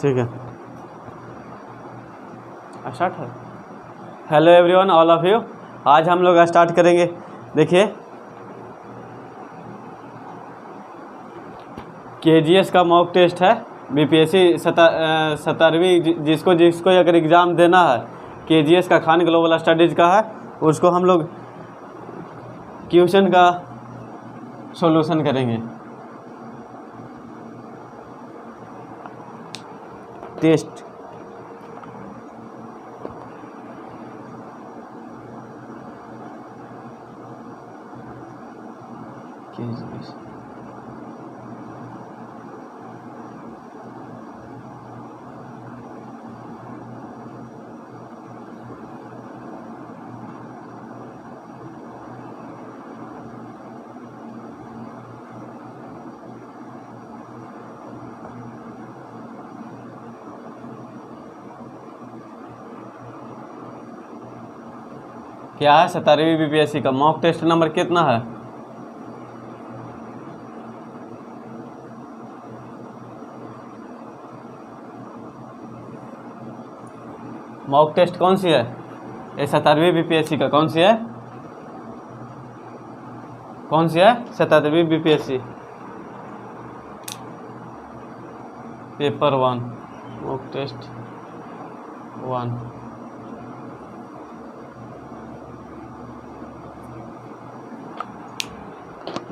ठीक है, स्टार्ट है। Hello everyone, all of you. आज हम लोग स्टार्ट करेंगे। देखिए, केजीएस का मॉक टेस्ट है, बीपीएससी 17वीं, जिसको अगर एग्ज़ाम देना है केजीएस का, खान ग्लोबल स्टडीज़ का है, उसको हम लोग क्वेश्चन का सॉल्यूशन करेंगे। टेस्ट केजीएस क्या है? 17वीं बीपीएससी का मॉक टेस्ट नंबर कितना है? मॉक टेस्ट कौन सी है? ये 17वीं बीपीएससी का कौन सी है? कौन सी है? 17वीं बीपीएससी पेपर 1 मॉक टेस्ट 1।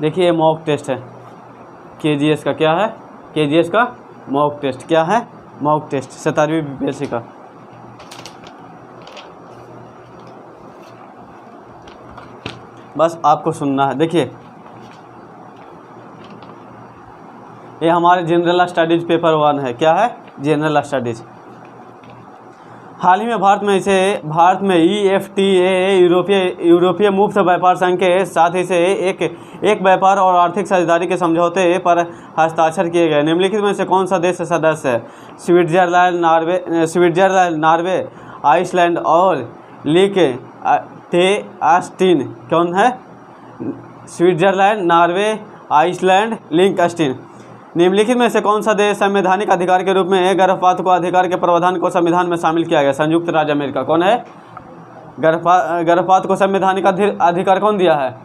देखिए, ये मॉक टेस्ट है केजीएस का। क्या है? केजीएस का मॉक टेस्ट। क्या है? मॉक टेस्ट 17वीं बीपीएससी का। बस आपको सुनना है। देखिए, ये हमारे जनरल स्टडीज पेपर 1 है। क्या है? General studies. हाल ही में भारत में EFTA यूरोपीय मुक्त व्यापार संघ के साथ ही से एक व्यापार और आर्थिक साझेदारी के समझौते पर हस्ताक्षर किए गए। निम्नलिखित में से कौन सा देश सदस्य है? स्विट्जरलैंड, नॉर्वे, आइसलैंड और लिechtenstein। कौन है? स्विट्जरलैंड, नॉर्वे, आइसलैंड, लिechtenstein। निम्नलिखित में से कौन सा देश संवैधानिक अधिकार के रूप में गर्भपात को अधिकार के प्रावधान को संविधान में शामिल किया गया? संयुक्त राज्य अमेरिका। कौन है? गर्भपात को संवैधानिक अधिकार कौन दिया है?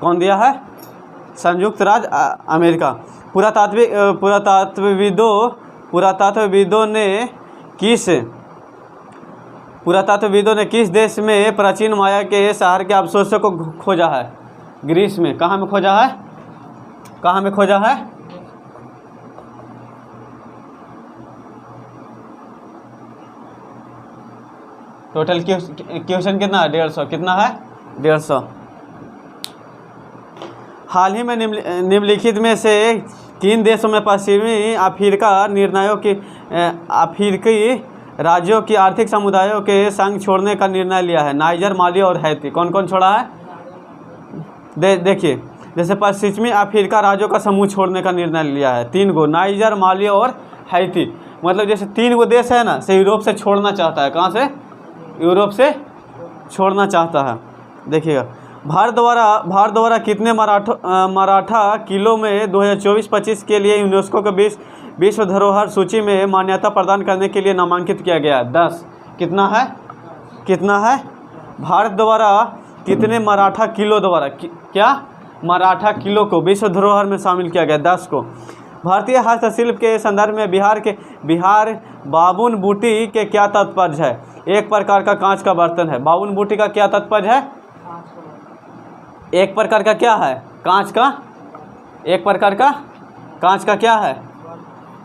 कौन दिया है? संयुक्त राज्य अमेरिका। पुरातत्वविदों ने किस देश में प्राचीन माया के शहर के अवशेषों को खोजा है? ग्रीस में। कहाँ में खोजा है? कहाँ में खोजा है? टोटल क्वेश्चन कितना है? 150। कितना है? 150। हाल ही में निम्नलिखित में से किन देशों में पश्चिमी अफ्रीकी राज्यों की आर्थिक समुदायों के संग छोड़ने का निर्णय लिया है? नाइजर, माली और हैती। कौन कौन छोड़ा है? देखिए, जैसे पश्चिमी अफ्रीका राज्यों का समूह छोड़ने का निर्णय लिया है 3 गो, नाइजर, माली और हैती। मतलब जैसे 3 गो देश है ना, से यूरोप से छोड़ना चाहता है। कहाँ से? यूरोप से छोड़ना चाहता है। देखिएगा, भारत द्वारा कितने मराठा किलों में 2024-25 के लिए यूनेस्को के विश्व धरोहर सूची में मान्यता प्रदान करने के लिए नामांकित किया गया? 10। कितना है? कितना है? भारत द्वारा कितने मराठा किलो द्वारा क्या मराठा किलो को विश्व धरोहर में शामिल किया गया? 10 को। भारतीय हस्तशिल्प के संदर्भ में बिहार बाबुन बूटी के क्या तात्पर्य है? एक प्रकार का कांच का बर्तन है। बाबुन बूटी का क्या तात्पर्य है? एक प्रकार का क्या है? कांच का। एक प्रकार का कांच का क्या है?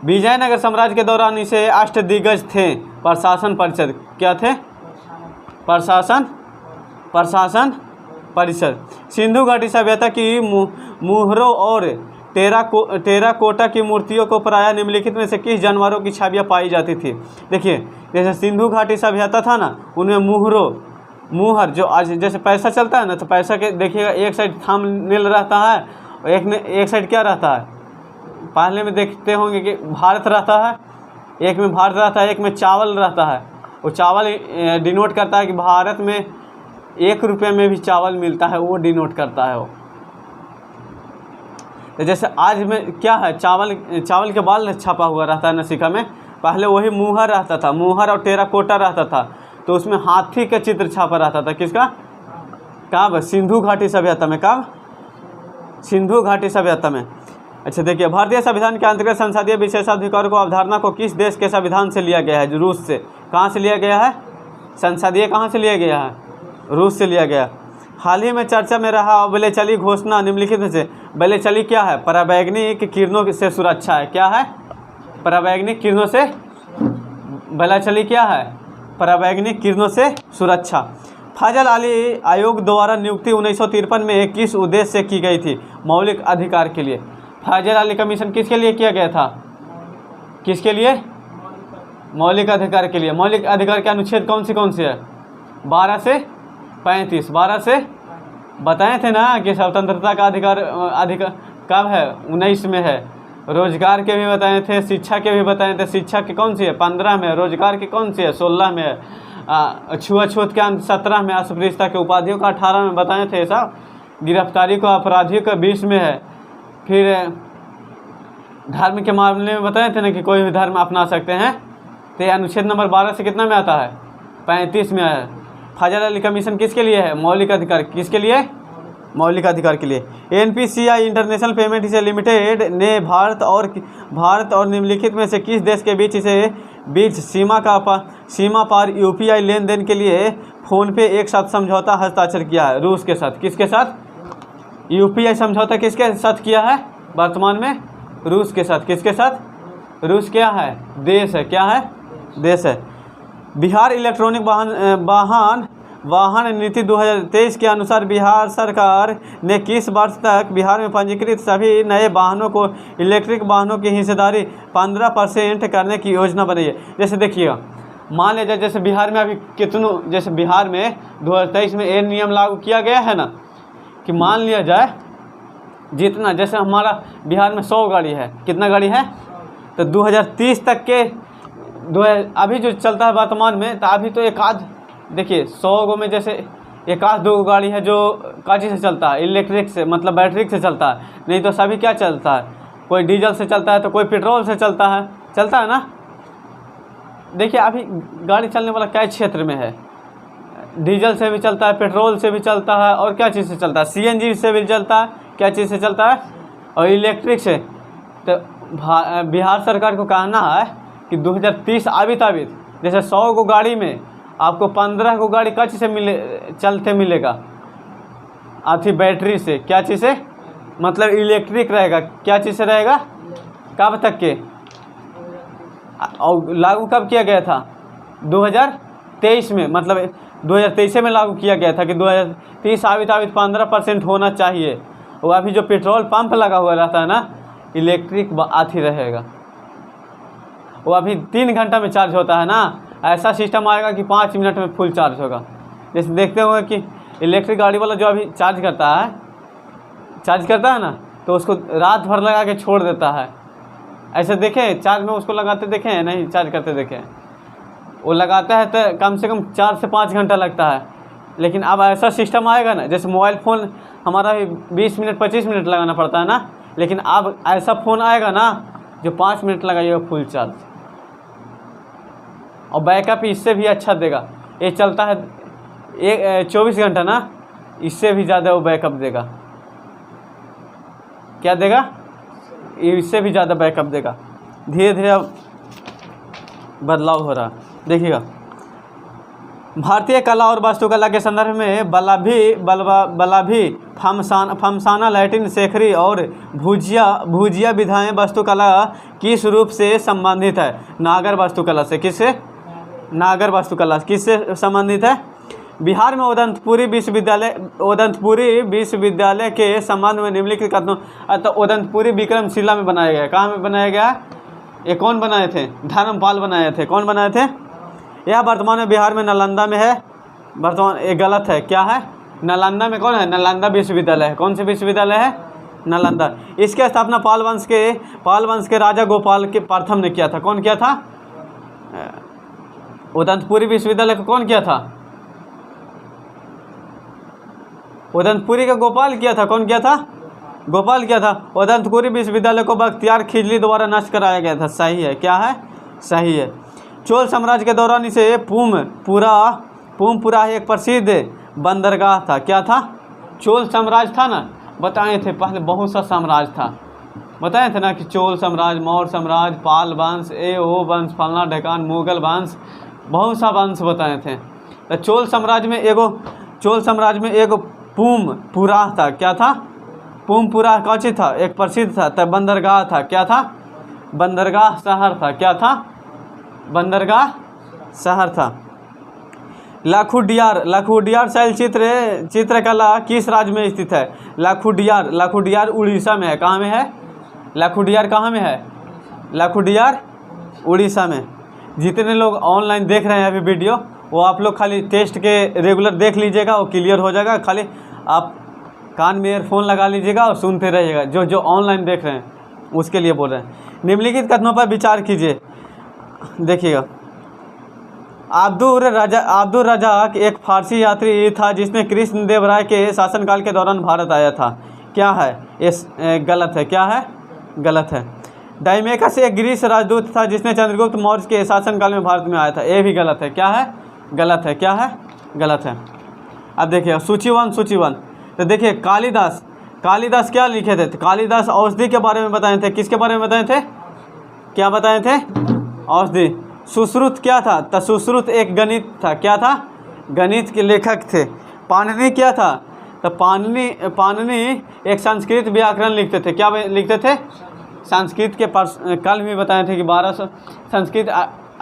विजयनगर साम्राज्य के दौरान इसे अष्टदिग्गज थे। प्रशासन परिषद। क्या थे? प्रशासन परिषद। सिंधु घाटी सभ्यता की मुहरों और टेराकोटा की मूर्तियों को प्रायः निम्नलिखित में से किस जानवरों की छवियां पाई जाती थी? देखिए, जैसे सिंधु घाटी सभ्यता था ना, उनमें मुहर जो आज जैसे पैसा चलता है ना, तो पैसा के देखिएगा एक साइड थंबनेल रहता है और एक साइड क्या रहता है? पहले में देखते होंगे कि भारत रहता है, एक में भारत रहता है, एक में चावल रहता है। वो चावल डिनोट करता है कि भारत में 1 रुपये में भी चावल मिलता है, वो डिनोट करता है वो। तो जैसे आज में क्या है, चावल के बाल छपा हुआ रहता है ना सिक्का में, पहले वही मुहर रहता था, मुहर और टेराकोटा रहता था, तो उसमें हाथी का चित्र छापा रहता था। किसका? कब? सिंधु घाटी सभ्यता में। कब? सिंधु घाटी सभ्यता में। अच्छा देखिए, भारतीय संविधान के अंतर्गत संसदीय विशेषाधिकार को अवधारणा को किस देश के संविधान से लिया गया है? रूस से। कहाँ से लिया गया है? संसदीय कहाँ से लिया गया है? रूस से लिया गया। हाल ही में चर्चा में रहा बेलेचली घोषणा निम्नलिखित में से बेलेचली क्या है? पराबैंगनी किरणों से सुरक्षा है। क्या है? पराबैंगनी किरणों से। बेलेचली क्या है? पराबैंगनी किरणों से सुरक्षा। फजल अली आयोग द्वारा नियुक्ति 1953 में किस उद्देश्य से की गई थी? मौलिक अधिकार के लिए। फजल अली कमीशन किसके लिए किया गया था? किसके लिए? मौलिक अधिकार के लिए। मौलिक अधिकार के अनुच्छेद कौन से है? 12 से 35। 12 से बताए थे ना कि स्वतंत्रता का अधिकार कब है? 19 में है। रोजगार के भी बताए थे, शिक्षा के भी बताए थे। शिक्षा की कौन सी है? 15 में। रोजगार की कौन सी है? 16 में है। छुआछूत के 17 में। अस्पृश्यता के उपाधियों का 18 में बताए थे साहब। गिरफ्तारी को अपराधियों का 20 में है। फिर धर्म के मामले में बताए थे ना कि कोई भी धर्म अपना सकते हैं, तो ये अनुच्छेद नंबर 12 से कितना में आता है? 35 में है। फजल अली कमीशन किसके लिए है? मौलिक अधिकार। किसके लिए? मौलिक अधिकार के लिए। NPCI इंटरनेशनल पेमेंट से लिमिटेड ने भारत और निम्नलिखित में से किस देश के बीच सीमा पार UPI लेन देन के लिए फ़ोन पे एक साथ समझौता हस्ताक्षर किया है? रूस के साथ। किसके साथ? UPI समझौता किसके साथ किया है वर्तमान में? रूस के साथ। किसके साथ? रूस क्या है? देश है। क्या है? देश है। बिहार इलेक्ट्रॉनिक वाहन नीति 2023 के अनुसार बिहार सरकार ने किस वर्ष तक बिहार में पंजीकृत सभी नए वाहनों को इलेक्ट्रिक वाहनों की हिस्सेदारी 15% करने की योजना बनाई है? जैसे देखिएगा, मान लीजिए जैसे बिहार में अभी जैसे बिहार में 2023 में ये नियम लागू किया गया है ना कि मान लिया जाए जितना, जैसे हमारा बिहार में 100 गाड़ी है। कितना गाड़ी है? तो 2030 तक के अभी जो चलता है वर्तमान में, तो अभी तो एक आध देखिए 100 में जैसे एक आध 2 गाड़ी है जो काची से चलता है, इलेक्ट्रिक से, मतलब बैटरी से चलता है। नहीं तो सभी क्या चलता है? कोई डीजल से चलता है तो कोई पेट्रोल से चलता है ना। देखिए अभी गाड़ी चलने वाला क्या क्षेत्र में है? डीजल से भी चलता है, पेट्रोल से भी चलता है, और क्या चीज़ से चलता है? CNG से भी चलता है। क्या चीज़ से चलता है? और इलेक्ट्रिक से। तो बिहार सरकार को कहना है कि 2030 आबित जैसे 100 को गाड़ी में आपको 15 को गाड़ी क्या चीज़ से मिलेगा? आती बैटरी से। क्या चीज़ से? मतलब इलेक्ट्रिक रहेगा। क्या चीज़ से रहेगा? कब तक के? और लागू कब किया गया था? 2023 में। मतलब 2023 में लागू किया गया था कि 2030 आबित 15% होना चाहिए। वो अभी जो पेट्रोल पंप लगा हुआ रहता है ना, इलेक्ट्रिक आती रहेगा। वो अभी 3 घंटा में चार्ज होता है ना, ऐसा सिस्टम आएगा कि 5 मिनट में फुल चार्ज होगा। जैसे देखते होंगे कि इलेक्ट्रिक गाड़ी वाला जो अभी चार्ज करता है ना, तो उसको रात भर लगा के छोड़ देता है। ऐसे देखें चार्ज में उसको लगाते देखें? नहीं, चार्ज करते देखें? वो लगाता है तो कम से कम 4 से 5 घंटा लगता है। लेकिन अब ऐसा सिस्टम आएगा ना, जैसे मोबाइल फ़ोन हमारा 20 मिनट 25 मिनट लगाना पड़ता है ना, लेकिन अब ऐसा फ़ोन आएगा ना जो 5 मिनट लगाइएगा फुल चार्ज, और बैकअप इससे भी अच्छा देगा। ये चलता है 24 घंटा ना, इससे भी ज़्यादा वो बैकअप देगा। क्या देगा? इससे भी ज़्यादा बैकअप देगा। धीरे धीरे अब बदलाव हो रहा। देखिएगा, भारतीय कला और वास्तुकला के संदर्भ में बलाभी फमसाना लैटिन शेखरी और भुजिया विधाएं वास्तुकला किस रूप से संबंधित है? नागर वास्तुकला से। किससे? नागर वास्तुकला किससे संबंधित है? बिहार में उदंतपुरी विश्वविद्यालय के संबंध में निम्नलिखित कथनों, तो उदंतपुरी विक्रमशिला में बनाया गया। कहाँ में बनाया गया? ये कौन बनाए थे? धर्मपाल बनाए थे। कौन बनाए थे? यह वर्तमान में बिहार में नालंदा में है। वर्तमान ये गलत है। क्या है? नालंदा में कौन है? नालंदा विश्वविद्यालय है। कौन से विश्वविद्यालय है? नालंदा। इसकी स्थापना पाल वंश के राजा गोपाल के प्रथम ने किया था। कौन किया था? उदंतपुरी विश्वविद्यालय को कौन किया था? उदंतपुरी का गोपाल किया था। कौन किया था? गोपाल किया था। उदंतपुरी विश्वविद्यालय को बख्तियार खिजली द्वारा नष्ट कराया गया था। सही है। क्या है? सही है। चोल साम्राज्य के दौरान इसे पूमपुरा एक प्रसिद्ध बंदरगाह था। क्या था? चोल साम्राज्य था ना, बताए थे पहले बहुत सा साम्राज्य था, बताए थे ना कि चोल साम्राज्य, मौर्य साम्राज्य, पाल वंश, ओ वंश, फलना ढकान, मुगल वंश, बहुत सा वंश बताए थे। तो चोल साम्राज्य में एगो पूमपुरा था। क्या था? पूमपुरा कौची था? एक प्रसिद्ध था, तब बंदरगाह था। क्या था? बंदरगाह शहर था। क्या था? बंदरगाह शहर था। लाखुडियार शैल चित्रकला किस राज्य में स्थित है? लाखुडियार उड़ीसा में है। कहाँ में है? लाखुडियार कहाँ में है? लाखुडियार उड़ीसा में। जितने लोग ऑनलाइन देख रहे हैं अभी वीडियो, वो आप लोग खाली टेस्ट के रेगुलर देख लीजिएगा, वो क्लियर हो जाएगा। खाली आप कान में ईयरफोन लगा लीजिएगा और सुनते रहिएगा। जो ऑनलाइन देख रहे हैं उसके लिए बोल रहे हैं। निम्नलिखित कथनों पर विचार कीजिए। देखिएगा, अब्दुल रज़ाक एक फारसी यात्री था जिसने कृष्ण देव राय के शासनकाल के दौरान भारत आया था। क्या है? ये गलत है। क्या है? गलत है। डाइमेकस एक ग्रीस राजदूत था जिसने चंद्रगुप्त मौर्य के शासनकाल में भारत में आया था। ये भी गलत है। क्या है? गलत है। क्या है? गलत है। अब देखिए सूची वन। तो देखिए कालिदास क्या लिखे थे? कालिदास औषधि के बारे में बताए थे। किसके बारे में बताए थे? क्या बताए थे? औषधि। सुश्रुत क्या था? तो सुश्रुत एक गणित था। क्या था? गणित के लेखक थे। पाणिनि क्या था? तो पाणिनि एक संस्कृत व्याकरण लिखते थे। क्या लिखते थे? संस्कृत के कल भी बताए थे कि 1200 संस्कृत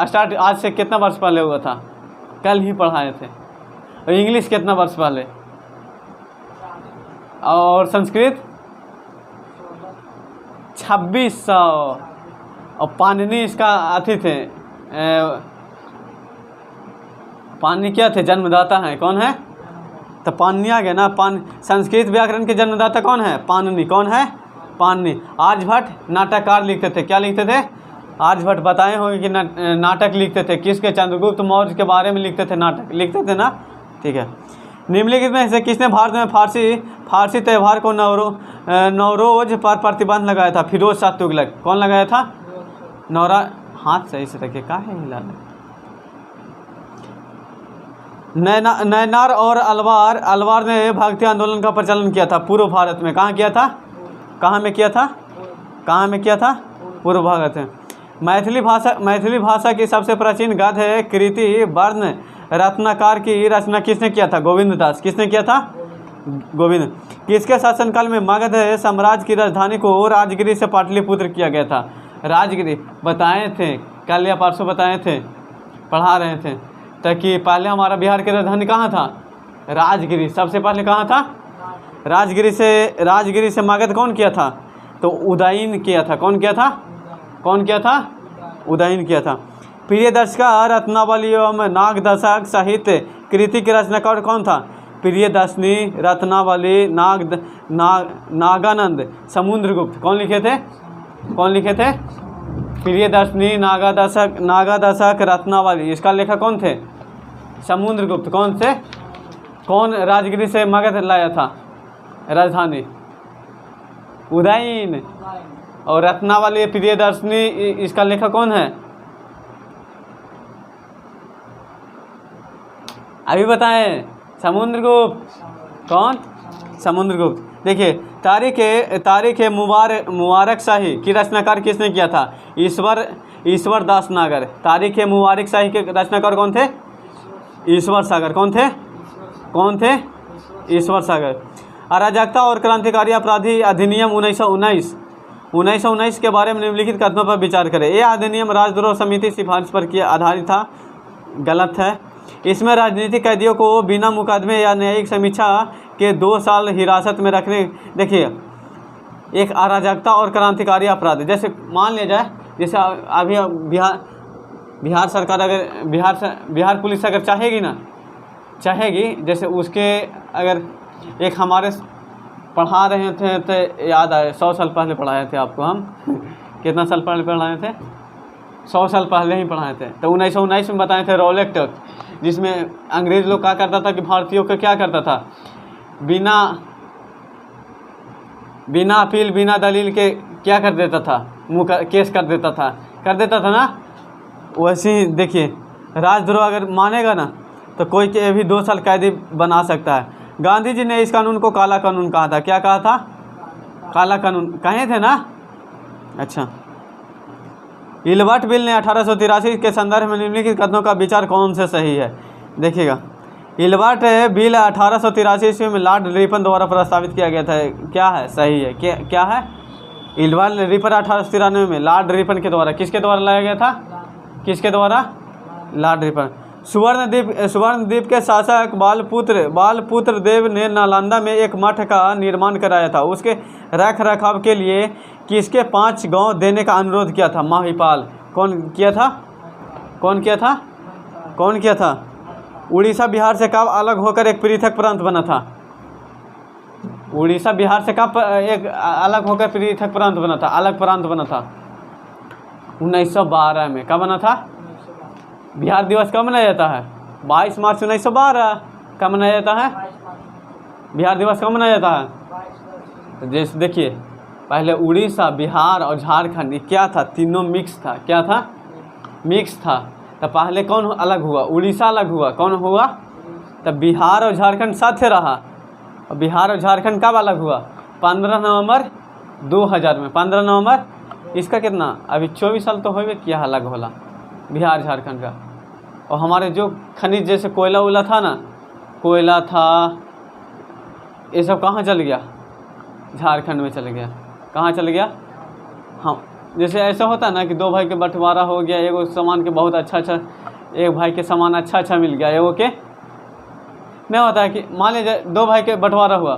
स्टार्ट आज से कितना वर्ष पहले हुआ था, कल ही पढ़ाए थे। और इंग्लिश कितना वर्ष पहले, और संस्कृत 2600। और पाणिनि इसका अथी थे, पाणिनि क्या थे? जन्मदाता हैं। कौन है? तो पाणिनि आ गया ना। संस्कृत व्याकरण के जन्मदाता कौन है? पाणिनि। कौन है? पाणिनि। आर्यभट्ट नाटककार लिखते थे। क्या लिखते थे? आर्यभट्ट बताए होंगे कि नाटक लिखते थे। किसके? चंद्रगुप्त मौर्य के बारे में लिखते थे, नाटक लिखते थे ना। ठीक है। निम्नलिखित में से किसने भारत में फारसी त्यौहार को नवरोज पर प्रतिबंध लगाया था? फिरोज शाह तुगलक। कौन लगाया था? हाथ सही से रखिए, का है हिला? नैनार और अलवार ने भक्ति आंदोलन का प्रचलन किया था पूर्व भारत में। कहाँ किया था? कहाँ में किया था? पूर्व भारत में। मैथिली भाषा की सबसे प्राचीन गद्य कृति वर्ण रत्नाकर की रचना किसने किया था? गोविंद दास। किसने किया था? गोविंद। किसके शासनकाल में मगध साम्राज्य की राजधानी को राजगिरी से पाटलिपुत्र किया गया था? राजगिरी बताए थे, कल या परसों बताए थे, पढ़ा रहे थे। ताकि पहले बिहार की राजधानी कहाँ था? राजगिरी। सबसे पहले कहाँ था? राजगिरी से मगध कौन किया था? तो उदयन किया था। कौन किया था? उदयन किया था। प्रियदर्शका रत्नावली एवं नागदशक साहित्य कृति के रचनाकार कौन था? प्रियदर्शनी, रत्नावली, नागानंद, समुद्रगुप्त। कौन लिखे थे? प्रियदर्शनी, नागादशक, रत्नावली। इसका लेखक कौन थे? समुद्रगुप्त। कौन थे? कौन राजगिरी से मगध लाया था राजधानी? उदयन। और रत्नावली, प्रियदर्शनी, इसका लेखक कौन है? अभी बताएं। समुद्रगुप्त। कौन? समुद्रगुप्त। देखिए, तारीख मुबारक शाही की रचनाकार किसने किया था? ईश्वर दास नागर। तारीख मुबारक शाही के रचनाकार कौन थे? ईश्वर सागर। कौन थे? ईश्वर सागर। अराजकता और क्रांतिकारी अपराधी अधिनियम 1919 के बारे में निम्नलिखित कथनों पर विचार करें। यह अधिनियम राजद्रोह समिति सिफारिश पर आधारित था। गलत है। इसमें राजनीतिक कैदियों को बिना मुकदमे या न्यायिक समीक्षा के 2 साल हिरासत में रखने। देखिए, एक अराजकता और क्रांतिकारी अपराध, जैसे मान लिया जाए, जैसे अभी बिहार सरकार अगर बिहार पुलिस अगर चाहेगी, जैसे उसके अगर एक हमारे पढ़ा रहे थे तो याद आए, 100 साल पहले पढ़ाए थे आपको हम। कितना साल पहले पढ़ाए थे? 100 साल पहले ही पढ़ाए थे। तो 1919 में बताए थे रॉलेट एक्ट, जिसमें अंग्रेज लोग क्या करता था कि भारतीयों को क्या करता था, बिना अपील बिना दलील के क्या कर देता था? केस कर देता था ना। वैसे ही देखिए, राजद्रोह अगर मानेगा ना तो कोई के भी 2 साल कैदी बना सकता है। गांधी जी ने इस कानून को काला कानून कहा था। क्या कहा था? काला कानून कहे थे ना। अच्छा, इल्बर्ट बिल ने 1883 के संदर्भ में निम्नलिखित कथनों का विचार कौन से सही है? देखिएगा, इल्बर्ट बिल 1883 ईस्वी में लॉर्ड रिपन द्वारा प्रस्तावित किया गया था। क्या है? सही है। क्या है? इल्बर्ट रिपन 1893 में लॉर्ड रिपन के द्वारा, किसके द्वारा लाया गया था? किसके द्वारा? Lord Ripon. सुवर्णद्वीप के शासक बालपुत्र देव ने नालंदा में एक मठ का निर्माण कराया था। उसके रख रखाव के लिए किसके 5 गांव देने का अनुरोध किया था? महिपाल। कौन किया था? कौन किया था? कौन किया था? उड़ीसा बिहार से कब अलग होकर एक पृथक प्रांत बना था? उड़ीसा बिहार से कब एक अलग होकर पृथक प्रांत बना था? अलग प्रांत बना था 1912 में। कब बना था? बिहार दिवस कब मनाया जाता है? 22 मार्च 1912। कब मनाया जाता है? बिहार दिवस कब मनाया जाता है? तो जैसे देखिए, पहले उड़ीसा, बिहार और झारखंड क्या था? तीनों मिक्स था। क्या था? मिक्स था। तो पहले कौन अलग हुआ? उड़ीसा अलग हुआ। कौन हुआ? तब बिहार और झारखंड साथ रहा। और बिहार और झारखंड कब अलग हुआ? 15 नवंबर 2000 में। 15 नवंबर, इसका कितना अभी 24 साल तो हो गए किया अलग होला बिहार झारखंड का। और हमारे जो खनिज जैसे कोयला वोला था ना, कोयला था, ये सब कहाँ चल गया? झारखंड में चल गया। कहाँ चल गया? हाँ, जैसे ऐसा होता है ना कि 2 भाई के बंटवारा हो गया, एगो सामान के बहुत अच्छा, एक भाई के सामान अच्छा मिल गया, एगो के नहीं होता है कि मान लीजिए 2 भाई के बंटवारा हुआ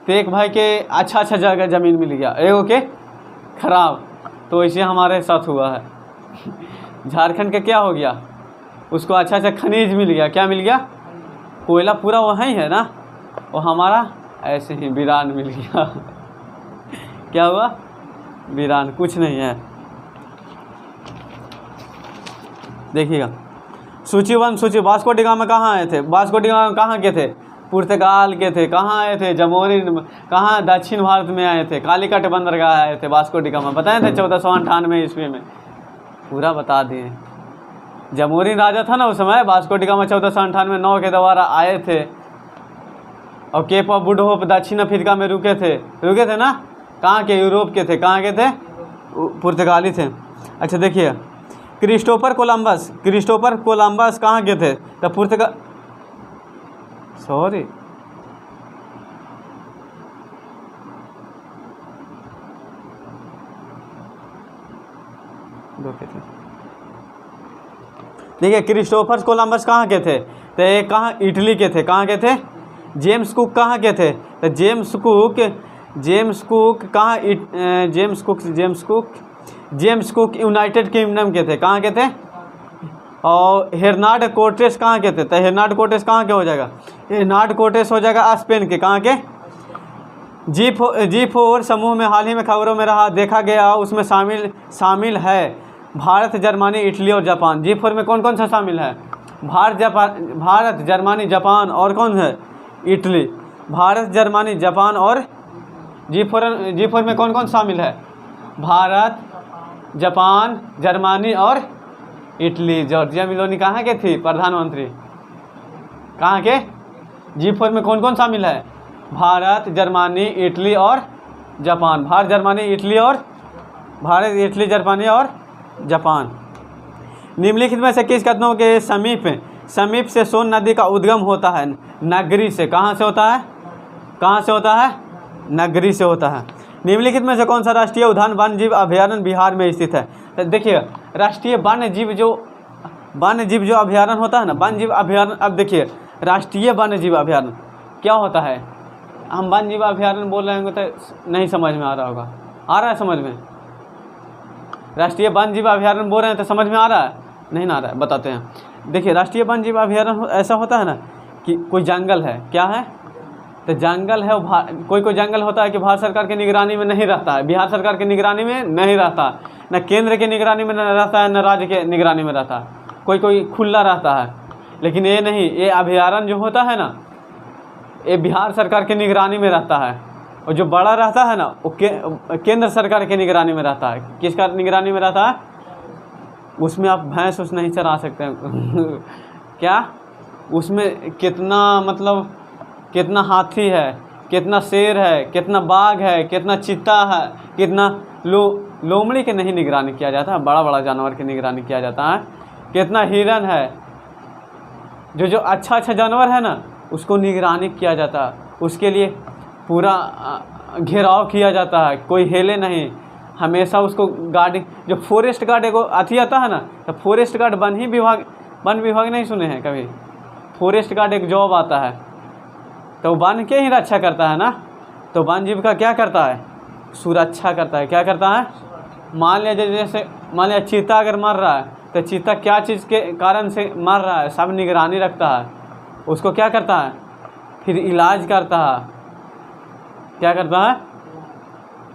तो एक भाई के अच्छा जगह ज़मीन मिल गया, एगो के खराब। तो इसे हमारे साथ हुआ है। झारखंड का क्या हो गया? उसको अच्छा खनिज मिल गया। क्या मिल गया? कोयला पूरा वहीं है ना, और हमारा ऐसे ही वीरान मिल गया। क्या हुआ? वीरान, कुछ नहीं है। देखिएगा, सूची वास्को डी गामा कहाँ आए थे? वास्को डी गामा कहाँ के थे? पुर्तगाल के थे। कहाँ आए थे? जमोरी। कहाँ? दक्षिण भारत में आए थे। कालीकट बंदरगाह आए थे वास्को डी गामा। बताए थे 1498 ईस्वी में। पूरा बता दिए। जमोरी राजा था ना उस समय। वास्को डी गामा 1498 9 के द्वारा आए थे और केप ऑफ गुड होप दक्षिण अफ्रीका में रुके थे ना। कहाँ के? यूरोप के थे। कहाँ के थे? पुर्तगाली थे। अच्छा देखिए, क्रिस्टोफर कोलंबस कहाँ के थे? तो पुर्तगाल, सॉरी, दो के थे। देखिए, क्रिस्टोफर कोलंबस कहाँ के थे? तो एक कहाँ? इटली के थे। कहाँ के थे? जेम्स कुक कहाँ के थे? तो जेम्स कुक कहाँ? जेम्स कुक यूनाइटेड किंगडम के थे। कहाँ के थे? और हेरनार्ड कोर्टेस कहाँ के थे? तो हेरनार्ड कोर्टेस कहाँ के हो जाएगा? हेरनार्ड कोर्टेस हो जाएगा स्पेन के। कहाँ के? G4 समूह में हाल ही में खबरों में देखा गया, उसमें शामिल है भारत, जर्मनी, इटली और जापान। G4 में कौन कौन सा शामिल है? भारत, जर्मनी, जापान और कौन है? इटली। भारत, जर्मनी, जापान और G4 में कौन कौन शामिल है? भारत, जापान, जर्मनी और इटली। जॉर्जिया मेलोनी कहाँ के थी? प्रधानमंत्री। कहाँ के? G4 में कौन कौन शामिल है? भारत, जर्मनी, इटली और जापान। भारत, इटली, जर्मनी और जापान। निम्नलिखित में से किस कथनों के समीप से सोन नदी का उद्गम होता है? नगरी से। कहाँ से होता है? कहाँ से होता है? नगरी से होता है। निम्नलिखित में से कौन सा राष्ट्रीय उद्यान वन्य जीव अभयारण्य बिहार में स्थित है? तो देखिए, राष्ट्रीय वन्य जीव जो अभयारण्य होता है ना, वन्य जीव अभयारण्य। अब देखिए, राष्ट्रीय वन्य जीव अभयारण्य क्या होता है? हम वन्य जीव अभयारण्य बोल रहे होंगे तो नहीं समझ में आ रहा होगा। आ रहा है समझ में? राष्ट्रीय वन्य जीव अभयारण्य बोल रहे हैं तो समझ में आ रहा है? नहीं ना आ रहा है, बताते हैं। देखिए, राष्ट्रीय वन्य जीव अभयारण्य ऐसा होता है ना कि कोई जंगल है। क्या है? तो जंगल है, कोई जंगल होता है कि भारत सरकार की निगरानी में नहीं रहता है, बिहार सरकार की निगरानी में नहीं रहता, न केंद्र की निगरानी में रहता है, न राज्य के निगरानी में रहता है। कोई खुला रहता है। लेकिन ये नहीं, ये अभयारण्य जो होता है ना, ये बिहार सरकार की निगरानी में रहता है। और जो बड़ा रहता है ना, वो केंद्र सरकार की निगरानी में रहता है। किसका निगरानी में रहता है? उसमें आप भैंस उस नहीं चरा सकते हैं क्या उसमें कितना मतलब कितना हाथी है, कितना शेर है, कितना बाघ है, कितना चीता है, कितना लोमड़ी की नहीं निगरानी किया जाता है, बड़ा बड़ा जानवर की निगरानी किया जाता है, कितना हिरन है, जो अच्छा जानवर है ना उसको निगरानी किया जाता है, उसके लिए पूरा घेराव किया जाता है, कोई हिले नहीं, हमेशा उसको गार्ड, जो फॉरेस्ट गार्ड एगो अथी आता है ना, तो फॉरेस्ट गार्ड वन विभाग नहीं सुने हैं कभी, फॉरेस्ट गार्ड एक जॉब आता है तो वन के ही रक्षा करता है ना, तो वन जीव का क्या करता है, सुरक्षा करता है, क्या करता है, मान लिया जैसे मान लिया चीता अगर मर रहा है तो चीता क्या चीज़ के कारण से मर रहा है, सब निगरानी रखता है, उसको क्या करता है, फिर इलाज करता है, क्या करता है,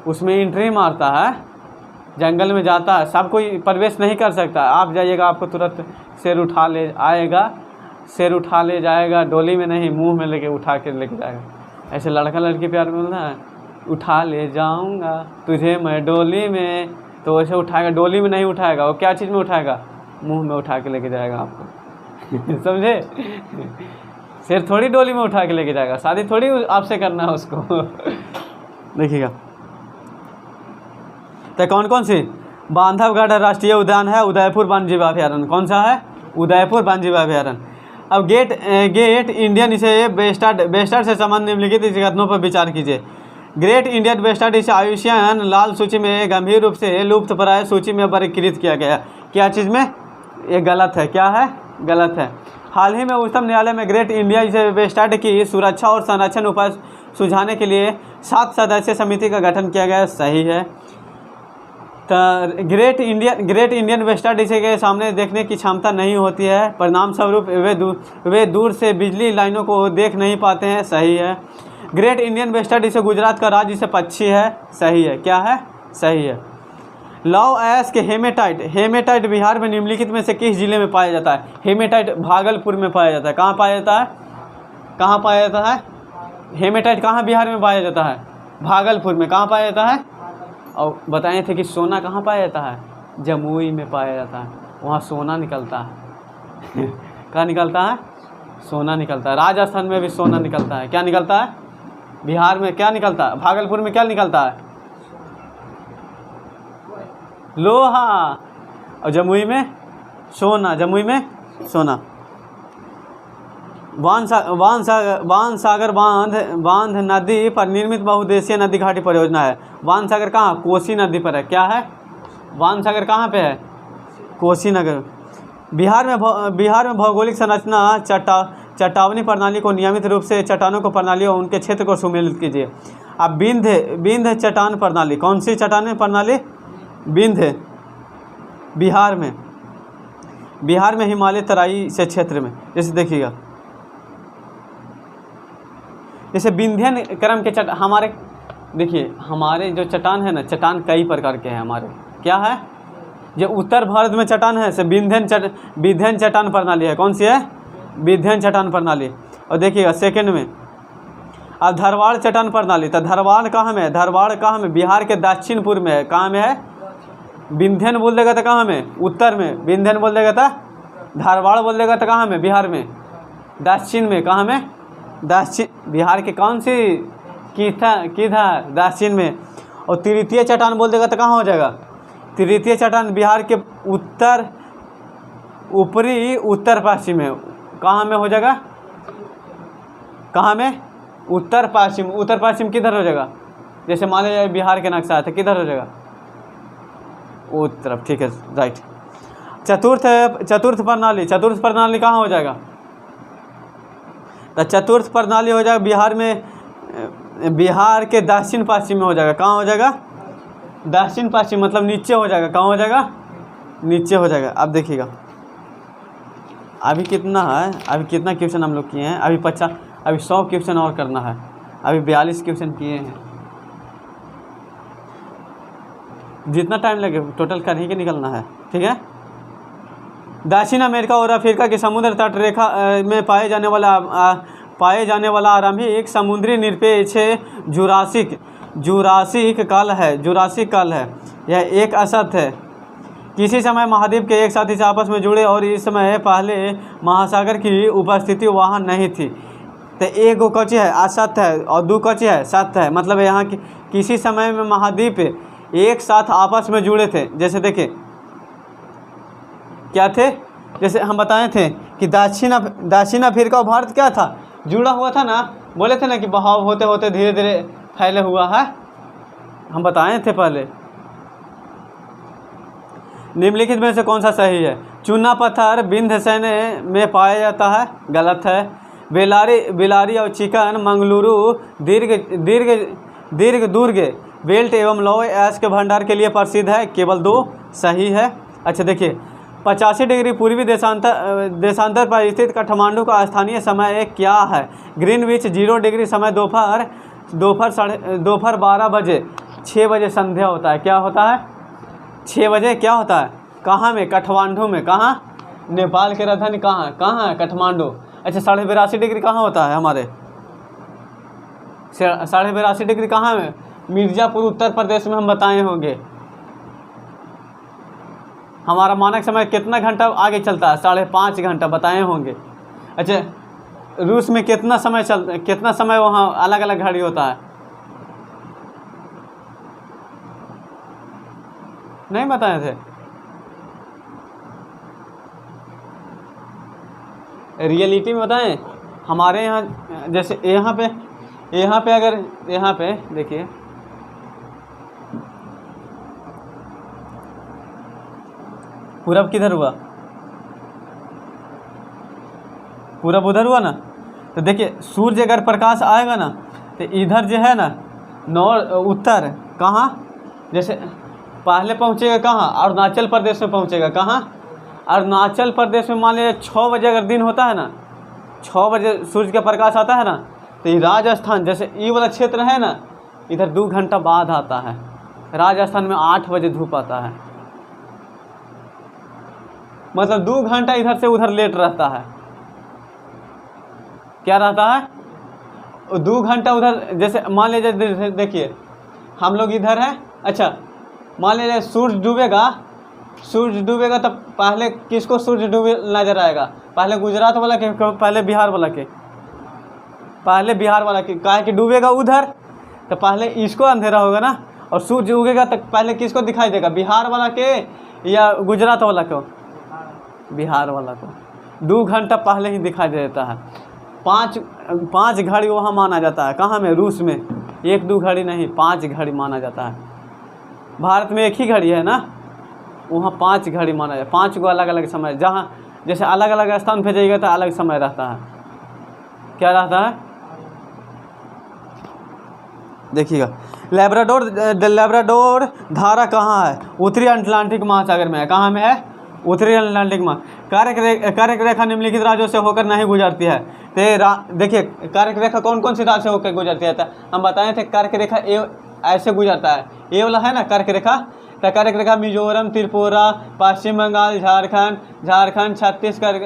उसमें एंट्री मारता है, जंगल में जाता है, सब कोई प्रवेश नहीं कर सकता, आप जाइएगा आपको तुरंत शेर उठा ले आएगा, शेर उठा ले जाएगा, डोली में नहीं मुंह में लेके उठा के लेके जाएगा। ऐसे लड़का लड़की प्यार में बोलना है, उठा ले जाऊंगा तुझे मैं डोली में, तो वैसे उठाएगा, डोली में नहीं उठाएगा, वो क्या चीज़ में उठाएगा, मुंह में उठा के लेके जाएगा आपको समझे, शेर थोड़ी डोली में उठा के लेके जाएगा, शादी थोड़ी आपसे करना है उसको देखिएगा। तो कौन कौन सी, बांधवगढ़ राष्ट्रीय उद्यान है, उदयपुर वन्यजीव अभयारण्य, कौन सा है, उदयपुर वन्यजीव अभयारण्य। अब गेट इंडियन इसे बेस्टर्ड से संबंध निम्नलिखित कथनों पर विचार कीजिए। ग्रेट इंडियन बेस्टर्ड इसे आयुष्मान लाल सूची में गंभीर रूप से लुप्तप्राय सूची में वर्गीकृत किया गया। क्या चीज़ में, ये गलत है, क्या है, गलत है। हाल ही में उच्चतम न्यायालय में ग्रेट इंडिया इसे बेस्टर्ड की सुरक्षा और संरक्षण उपाय सुझाने के लिए 7 सदस्यीय समिति का गठन किया गया, सही है। तो ग्रेट इंडियन वेस्टर्न इसे के सामने देखने की क्षमता नहीं होती है, परिणाम स्वरूप वे दूर से बिजली लाइनों को देख नहीं पाते हैं, सही है। ग्रेट इंडियन वेस्टर्न इसे गुजरात का राज्य से पक्षी है, सही है, क्या है, सही है। लव एस के हेमेटाइट बिहार में निम्नलिखित में से किस जिले में पाया जाता है, हेमेटाइट भागलपुर में पाया जाता है, कहाँ पाया जाता है, कहाँ पाया जाता है, हेमेटाइट कहाँ बिहार में पाया जाता है, भागलपुर में, कहाँ पाया जाता है। और बताए थे कि सोना कहाँ पाया जाता है, जमुई में पाया जाता है, वहाँ सोना निकलता है कहाँ निकलता है, सोना निकलता है। राजस्थान में भी सोना निकलता है, क्या निकलता है, बिहार में क्या निकलता है, भागलपुर में क्या निकलता है, लोहा, और जमुई में सोना, जमुई में सोना। बाणसागर बांध नदी पर निर्मित बहुउद्देशीय नदी घाटी परियोजना है। बाणसागर कहाँ, कोसी नदी पर है, क्या है, बाणसागर कहाँ पे है, कोसी नगर। बिहार में भौगोलिक संरचना चट्टावनी प्रणाली को नियमित रूप से चट्टानों को प्रणाली और उनके क्षेत्र को सुमेलित कीजिए। अब विंध्य चट्टान प्रणाली, कौन सी चट्टान प्रणाली, विंध्य, बिहार में हिमालय तराई से क्षेत्र में, जैसे देखिएगा, जैसे विंध्यन क्रम के हमारे देखिए, हमारे जो चट्टान है ना, चट्टान कई प्रकार के हैं हमारे, क्या है, जो उत्तर भारत में चट्टान है से विंध्यन चट्टान प्रणाली है, कौन सी है, विंध्यन चट्टान प्रणाली। और देखिएगा सेकंड में अब धारवाड़ चट्टान प्रणाली, तो धारवाड़ कहाँ में है, धारवाड़ कहाँ में, बिहार के दक्षिण पूर्व में है, कहाँ में है, विंध्यन बोल देगा तो कहाँ में, उत्तर में, विंध्यन बोल देगा तो धारवाड़ बोल देगा तो कहाँ में, बिहार में, दक्षिण में, कहाँ में, दक्षिण, बिहार के कौन सी, किधर, दक्षिण में। और तृतीय चट्टान बोल देगा तो कहाँ हो जाएगा, तृतीय चट्टान बिहार के उत्तर ऊपरी उत्तर पश्चिम में, कहाँ में हो जाएगा, कहाँ में, उत्तर पश्चिम किधर हो जाएगा, जैसे मान लीजिए बिहार के नक्शा है तो किधर हो जाएगा, उस तरफ, ठीक है, राइट। चतुर्थ प्रणाली कहाँ हो जाएगा, तो चतुर्थ प्रणाली हो जाएगा बिहार के दक्षिण पश्चिम में हो जाएगा, कहाँ हो जाएगा, दक्षिण पश्चिम, मतलब नीचे हो जाएगा, कहाँ हो जाएगा, नीचे हो जाएगा। अब देखिएगा अभी कितना है, अभी कितना क्वेश्चन हम लोग किए हैं, अभी 100 क्वेश्चन और करना है, अभी 42 क्वेश्चन किए हैं, जितना टाइम लगे टोटल कर ही के निकलना है, ठीक है। दक्षिण अमेरिका और अफ्रीका के समुद्र तट रेखा में पाए जाने वाला आरंभिक समुद्री निरपेक्ष जुरासिक काल है। यह एक असत है, किसी समय महाद्वीप के एक साथ इस आपस में जुड़े और इस समय पहले महासागर की उपस्थिति वहाँ नहीं थी। तो एक गो कची है असत्य है और दो कची है सत्य है। मतलब यहाँ की किसी समय में महाद्वीप एक साथ आपस में जुड़े थे। जैसे देखिए क्या थे, जैसे हम बताए थे कि दक्षिण अफ्रीका और भारत क्या था, जुड़ा हुआ था ना। बोले थे ना कि बहाव होते होते धीरे धीरे फैले हुआ है, हम बताए थे पहले। निम्नलिखित में से कौन सा सही है? चूना पत्थर विंध्य श्रेणी में पाया जाता है, गलत है। बेलारी और चिकन मंगलुरु दीर्घ दुर्ग बेल्ट एवं लौह ऐश के भंडार के लिए प्रसिद्ध है, केवल 2 सही है। अच्छा देखिए 85 डिग्री पूर्वी देशांतर पर स्थित काठमांडू का स्थानीय समय क्या है? ग्रीनविच 0 डिग्री समय दोपहर 12 बजे 6 बजे संध्या होता है। क्या होता है? 6 बजे क्या होता है? कहाँ में? काठमांडू में। कहाँ? नेपाल की राजधानी कहाँ है? काठमांडू। अच्छा 82.5 डिग्री कहाँ होता है हमारे? 82.5 डिग्री कहाँ में? मिर्ज़ापुर उत्तर प्रदेश में, हम बताए होंगे। हमारा मानक समय कितना घंटा आगे चलता है? 5.5 घंटा बताए होंगे। अच्छा रूस में कितना समय वहाँ अलग अलग घड़ी होता है? नहीं बताए थे? रियलिटी में बताएं? हमारे यहाँ जैसे यहाँ पे अगर यहाँ पे देखिए पूरब किधर हुआ? पूरब उधर हुआ ना। तो देखिए सूर्य अगर प्रकाश आएगा ना तो इधर जो है ना उत्तर कहाँ, जैसे पहले पहुँचेगा कहाँ? अरुणाचल प्रदेश में पहुँचेगा। कहाँ? अरुणाचल प्रदेश में। मान लीजिए 6 बजे अगर दिन होता है ना, 6 बजे सूर्य का प्रकाश आता है ना, तो ये राजस्थान जैसे ये वाला क्षेत्र है ना, इधर 2 घंटा बाद आता है। राजस्थान में 8 बजे धूप आता है, मतलब 2 घंटा इधर से उधर लेट रहता है। क्या रहता है? 2 घंटा उधर। जैसे मान लीजिए देखिए हम लोग इधर हैं। अच्छा मान लीजिए सूर्य डूबेगा तब पहले किसको सूर्य डूबे नजर आएगा? पहले गुजरात वाला के, पहले बिहार वाला के? पहले बिहार वाला के। काहे कि डूबेगा उधर तो पहले इसको अंधेरा होगा ना, और सूर्य उगेगा तब पहले किसको दिखाई देगा? बिहार वाला के या गुजरात वाला को? बिहार वाला को। 2 घंटा पहले ही दिखाई देता है। 5 घड़ी वहाँ माना जाता है। कहाँ में? रूस में। 1-2 घड़ी नहीं, 5 घड़ी माना जाता है। भारत में 1 ही घड़ी है ना, वहाँ 5 घड़ी माना जाए। 5 को अलग अलग समय, जहाँ जैसे अलग अलग स्थान पे जाइएगा तो अलग समय रहता है। क्या रहता है? देखिएगा लैब्राडोर धारा कहाँ है? उत्तरी अटलांटिक महासागर में है। कहाँ में है? उत्तरी अटलांटिक में। कर्क रेखा निम्नलिखित राज्यों से होकर नहीं गुजरती है। तो देखिए कर्क रेखा कौन कौन सी राज्य से होकर गुजरती है? हम बताए थे कर्क रेखा ऐसे गुजरता है। ये वाला है ना कर्क रेखा। तो कर्क रेखा मिजोरम, त्रिपुरा, पश्चिम बंगाल, झारखंड, छत्तीसगढ़,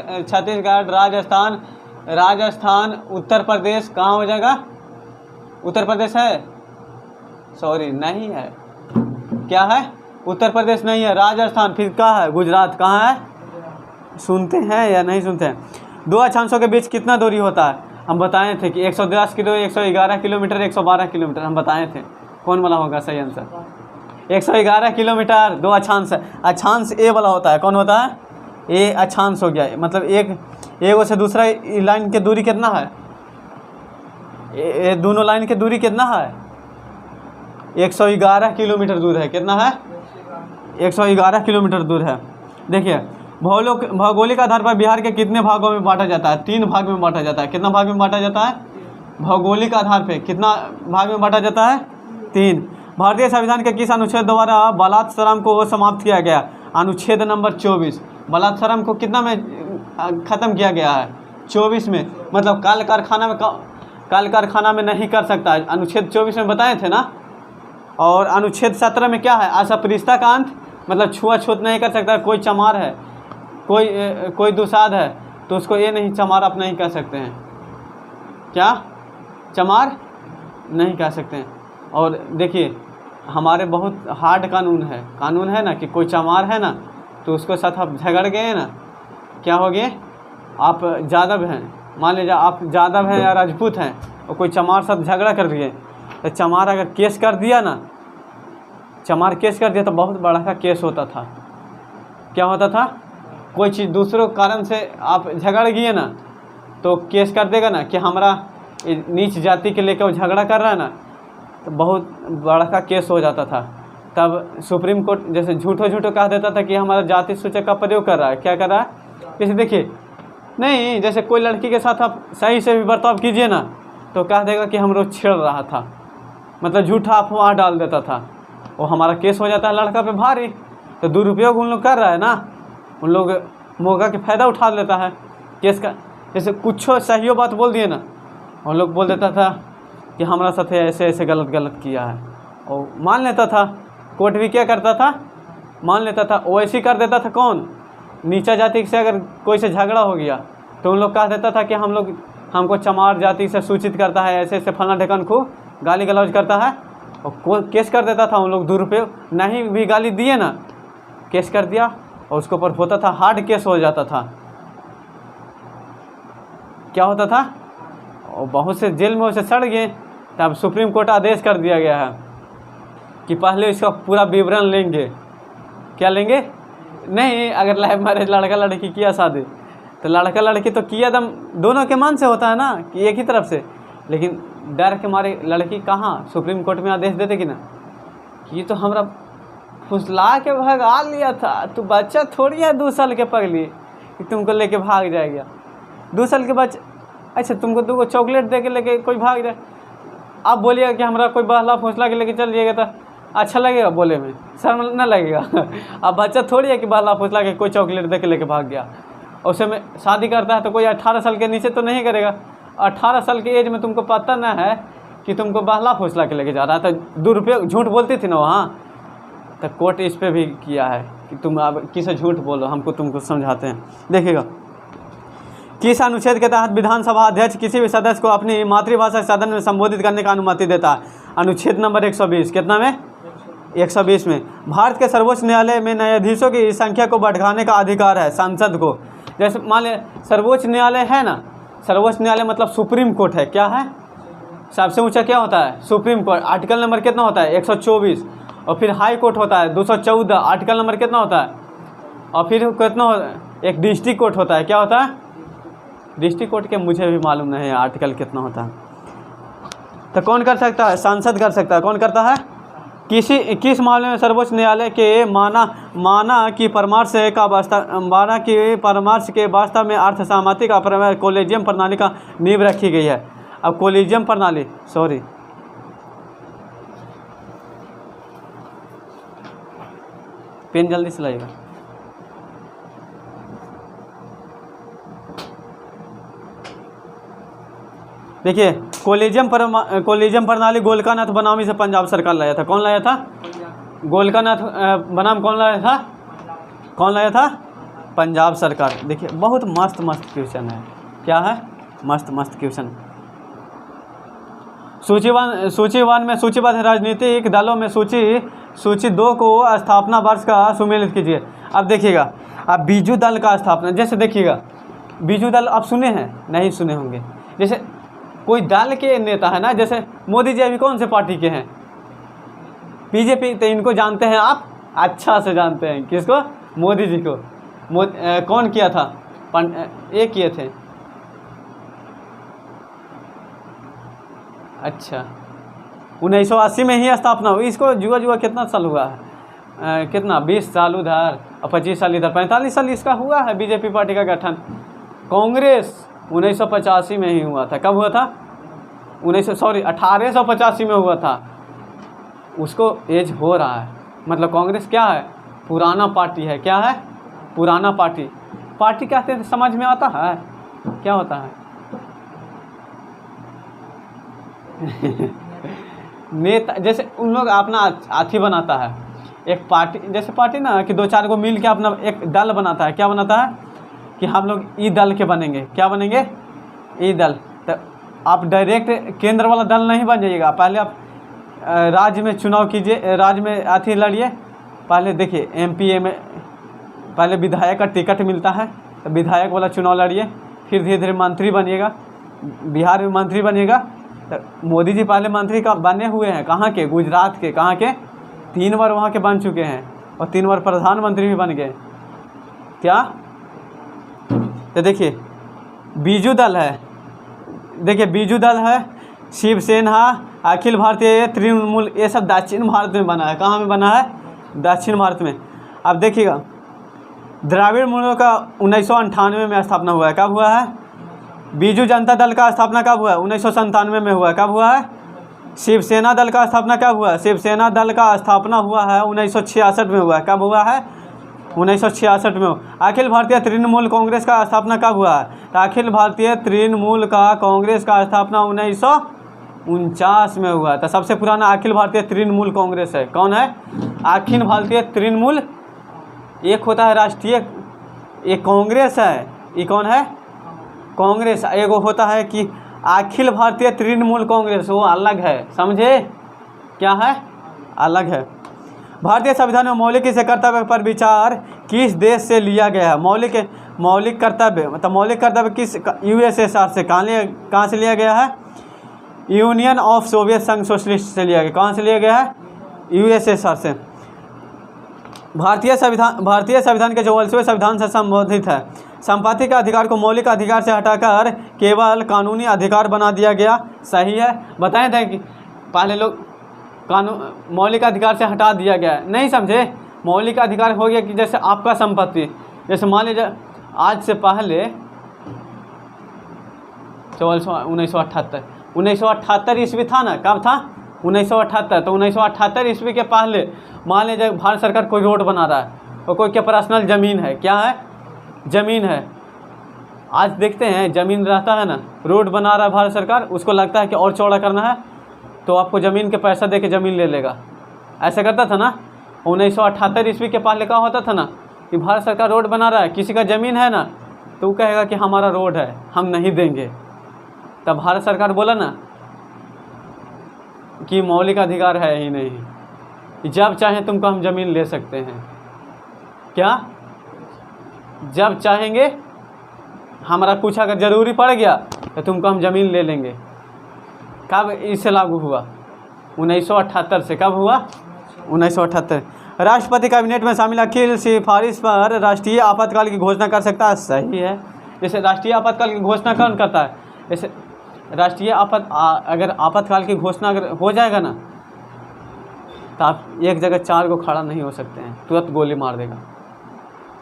राजस्थान, उत्तर प्रदेश। कहाँ हो जाएगा? उत्तर प्रदेश है? सॉरी नहीं है। क्या है? उत्तर प्रदेश नहीं है, राजस्थान। फिर कहाँ है? गुजरात। कहाँ है? सुनते हैं या नहीं सुनते हैं? 2 अक्षांशों के बीच कितना दूरी होता है? हम बताए थे कि 110 किलो, 111 किलोमीटर, 112 किलोमीटर। हम बताए थे। कौन वाला होगा सही आंसर? 111 किलोमीटर। 2 अक्षांश। अक्षांश ए वाला होता है। कौन होता है? ए अक्षांश हो गया। मतलब एक से दूसरा लाइन की दूरी कितना है? दोनों लाइन की दूरी कितना है? 111 किलोमीटर दूर है। कितना है? 111 किलोमीटर दूर है। देखिए भौगोलिक आधार पर बिहार के कितने भागों में बांटा जाता है? 3 भाग में बांटा जाता है। कितना भाग में बांटा जाता है? भौगोलिक आधार पे कितना भाग में बांटा जाता है? 3। भारतीय संविधान के किस अनुच्छेद द्वारा बलात्श्रम को समाप्त किया गया? अनुच्छेद नंबर 24। बलात्श्रम को कितना में ख़त्म किया गया है? 24 में। मतलब कल कारखाना में नहीं कर सकता है, अनुच्छेद 24 में बताए थे ना। और अनुच्छेद 17 में क्या है? असपृष्टता का अंत, मतलब छुआछूत नहीं कर सकता। कोई चमार है, कोई दुसाध है तो उसको ये नहीं चमार आप नहीं कह सकते हैं। क्या? चमार नहीं कह सकते हैं। और देखिए हमारे बहुत हार्ड कानून है ना कि कोई चमार है ना तो उसके साथ आप झगड़ गए ना, क्या हो गए, आप यादव हैं, मान लीजिए आप यादव हैं या राजपूत हैं और कोई चमार साथ झगड़ा कर दिए, तो चमार अगर केस कर दिया ना, चमार केस कर दिया तो बहुत बड़ा का केस होता था। क्या होता था, कोई चीज़ दूसरों कारण से आप झगड़ गए ना तो केस कर देगा ना कि हमारा नीच जाति के लेकर झगड़ा कर रहा है ना, तो बहुत बड़ा का केस हो जाता था। तब सुप्रीम कोर्ट जैसे झूठो कह देता था कि हमारा जाति सूचक का प्रयोग कर रहा है, क्या कर रहा है, जैसे देखिए नहीं, जैसे कोई लड़की के साथ आप सही से भी बर्ताव कीजिए ना तो कह देगा कि हम लोग छेड़ रहा था, मतलब झूठा अफवाह डाल देता था, वो हमारा केस हो जाता है लड़का पे भारी। तो दुरुपयोग उन लोग कर रहा है ना, उन लोग मौका के फ़ायदा उठा लेता है केस का। जैसे कुछ सही बात बोल दिए ना, उन लोग बोल देता था कि हमारा साथ ऐसे ऐसे गलत किया है, और मान लेता था। कोर्ट भी क्या करता था, मान लेता था। वैसे ही कर देता था कौन, नीचा जाति से अगर कोई से झगड़ा हो गया तो उन लोग कह देता था कि हमको चमार जाति से सूचित करता है, ऐसे ऐसे फलना ढेकन को गाली गलौज करता है, और केस कर देता था। उन लोग दुरुपयोग नहीं भी गाली दिए ना, केस कर दिया और उसके ऊपर होता था हार्ड केस हो जाता था। क्या होता था, और बहुत से जेल में उसे सड़ गए। तब सुप्रीम कोर्ट आदेश कर दिया गया है कि पहले इसका पूरा विवरण लेंगे। क्या लेंगे, नहीं अगर लाइव मैरिज लड़का लड़की किया शादी तो लड़का लड़की तो किया दम दोनों के मन से होता है ना, कि एक ही तरफ से, लेकिन डर के मारे लड़की कहाँ सुप्रीम कोर्ट में आदेश देते कि ना कि ये तो हमारा फुसला के भगा लिया था, तू बच्चा थोड़ी है 2 साल के पगली कि तुमको लेके भाग जाएगा। 2 साल के बच्चे, अच्छा तुमको 2 चॉकलेट दे के लेके कोई भाग जाए, आप बोलिएगा कि हमारा कोई बहला फुसला के लेके चल जाइएगा तो अच्छा लगेगा, बोले में शर्म न लगेगा। अब बच्चा थोड़ी है कि बहला फुसला के कोई चॉकलेट दे के लेके भाग गया। और उसे में शादी करता है तो कोई 18 साल के नीचे तो नहीं करेगा। 18 साल की एज में तुमको पता ना है कि तुमको बहला फुसला के लेके जा रहा है, तो दुरुपयोग झूठ बोलती थी ना वहाँ, तो कोर्ट इस पर भी किया है कि तुम अब किसे झूठ बोलो, हमको तुमको समझाते हैं। देखिएगा किस अनुच्छेद के तहत विधानसभा अध्यक्ष किसी भी सदस्य को अपनी मातृभाषा सदन में संबोधित करने का अनुमति देता है। अनुच्छेद नंबर 120, कितना में, 120 में। भारत के सर्वोच्च न्यायालय में न्यायाधीशों की संख्या को बढ़ाने का अधिकार है सांसद को। जैसे मान लिया सर्वोच्च न्यायालय है ना, सर्वोच्च न्यायालय मतलब सुप्रीम कोर्ट है, क्या है, सबसे ऊंचा क्या होता है, सुप्रीम कोर्ट। आर्टिकल नंबर कितना होता है, 124। और फिर हाई कोर्ट होता है 214, आर्टिकल नंबर कितना होता है। और फिर कितना होता है, एक डिस्ट्रिक्ट कोर्ट होता है, क्या होता है, डिस्ट्रिक्ट कोर्ट के मुझे भी मालूम नहीं है आर्टिकल कितना होता है। तो कौन कर सकता है, सांसद कर सकता है। कौन करता है, किस मामले में सर्वोच्च न्यायालय के माना कि परामर्श के वास्तव में अर्थ सहमति का कोलेजियम प्रणाली का नींव रखी गई है। अब कोलेजियम प्रणाली, सॉरी पेन जल्दी से लाइएगा। देखिए कोलेजियम प्रणाली गोलकानाथ बनामी से पंजाब सरकार लाया था। कौन लाया था, गोलकानाथ बनाम कौन लाया था, कौन लाया था, पंजाब सरकार। देखिए बहुत मस्त क्वेश्चन है, क्या है, मस्त क्वेश्चन। सूचीवान में सूचीबद्ध राजनीतिक दलों में सूची 2 को स्थापना वर्ष का सुमेलित कीजिए। अब देखिएगा, अब बीजू दल का स्थापना, जैसे देखिएगा बीजू दल आप सुने हैं, नहीं सुने होंगे। जैसे कोई दल के नेता है ना, जैसे मोदी जी अभी कौन से पार्टी के हैं, बीजेपी, तो इनको जानते हैं आप, अच्छा से जानते हैं। किसको, मोदी जी को। कौन किया था, ये किए थे, अच्छा 1980 में ही स्थापना हुई। इसको जुआ कितना साल हुआ है, कितना 20 साल उधर और 25 साल इधर, 45 साल इसका हुआ है बीजेपी पार्टी का गठन। कांग्रेस 1985 में ही हुआ था। कब हुआ था, 1885 में हुआ था। उसको एज हो रहा है, मतलब कांग्रेस क्या है, पुराना पार्टी है। क्या है, पुराना पार्टी। पार्टी कहते हैं समझ में आता है, क्या होता है नेता, जैसे उन लोग अपना हाथी बनाता है एक पार्टी, जैसे पार्टी ना कि 2-4 को मिल के अपना एक दल बनाता है। क्या बनाता है कि हम लोग ई दल के बनेंगे, क्या बनेंगे, ई दल। तो आप डायरेक्ट केंद्र वाला दल नहीं बन जाइएगा, पहले आप राज्य में चुनाव कीजिए, राज्य में अथी लड़िए। पहले देखिए MP में पहले विधायक का टिकट मिलता है, तो विधायक वाला चुनाव लड़िए, फिर धीरे धीरे मंत्री बनिएगा, बिहार में मंत्री बनिएगा। तो मोदी जी पहले मंत्री का बने हुए हैं, कहाँ के? गुजरात के। कहाँ के? 3 बार वहाँ के बन चुके हैं और 3 बार प्रधानमंत्री भी बन गए। क्या? तो देखिए बीजू दल है, देखिए बीजू दल है, शिवसेना, अखिल भारतीय तृणमूल, ये सब दक्षिण भारत में बना है। कहाँ में बना है? दक्षिण भारत में। अब देखिएगा द्राविड़ मूल्यों का 1998 में स्थापना हुआ है। कब हुआ है? बीजू जनता दल का स्थापना कब हुआ है? 1997 में हुआ है। कब हुआ है? शिवसेना दल का स्थापना कब हुआ है? शिवसेना दल का स्थापना हुआ है 1966 में हुआ है। कब हुआ है? 1966 में। अखिल भारतीय तृणमूल कांग्रेस का स्थापना कब हुआ है? तो अखिल भारतीय तृणमूल का कांग्रेस का स्थापना 1949 में हुआ है। तो सबसे पुराना अखिल भारतीय तृणमूल कांग्रेस है। कौन है? अखिल भारतीय तृणमूल। एक होता है राष्ट्रीय, एक कांग्रेस है, ये कौन है? कांग्रेस। एक होता है कि अखिल भारतीय तृणमूल कांग्रेस, वो अलग है, समझे? क्या है? अलग है। भारतीय संविधान में मौलिक कर्तव्य पर विचार किस देश से लिया गया है? मौलिक कर्तव्य, मतलब मौलिक कर्तव्य किस? यूएसएसआर से। कहाँ से लिया गया है? यूनियन ऑफ सोवियत संघ सोशलिस्ट से लिया गया। कहाँ से लिया गया है? यूएसएसआर से। भारतीय संविधान के 44वें संविधान से संबोधित है। संपत्ति के अधिकार को मौलिक अधिकार से हटाकर केवल कानूनी अधिकार बना दिया गया। सही है? बताएं थे कि पहले लोग कानून मौलिक अधिकार से हटा दिया गया, नहीं समझे? मौलिक अधिकार हो गया कि जैसे आपका संपत्ति, जैसे मान लीजिए आज से पहले 1978 ईस्वी था ना। कब था? 1978। तो 1978 ईस्वी के पहले मान लीजिए भारत सरकार कोई रोड बना रहा है और कोई के पर्सनल ज़मीन है। क्या है? ज़मीन है। आज देखते हैं ज़मीन रहता है ना, रोड बना रहा है भारत सरकार, उसको लगता है कि और चौड़ा करना है तो आपको ज़मीन के पैसा दे के ज़मीन ले लेगा। ऐसा करता था ना। 1978 ईस्वी के पहले क्या होता था ना कि भारत सरकार रोड बना रहा है, किसी का ज़मीन है ना तो वो कहेगा कि हमारा रोड है, हम नहीं देंगे। तब भारत सरकार बोला ना कि मौलिक अधिकार है ही नहीं, जब चाहें तुमको हम ज़मीन ले सकते हैं। क्या? जब चाहेंगे, हमारा कुछ अगर ज़रूरी पड़ गया तो तुमको हम ज़मीन ले लेंगे। कब इससे लागू हुआ? 1978 से। कब हुआ? 1978। राष्ट्रपति कैबिनेट में शामिल अखिल सिफारिश पर राष्ट्रीय आपातकाल की घोषणा कर सकता है। सही है। जैसे राष्ट्रीय आपातकाल की घोषणा कौन करता है? जैसे राष्ट्रीय अगर आपातकाल की घोषणा अगर हो जाएगा ना तो आप एक जगह 4 को खड़ा नहीं हो सकते हैं, तुरंत गोली मार देगा।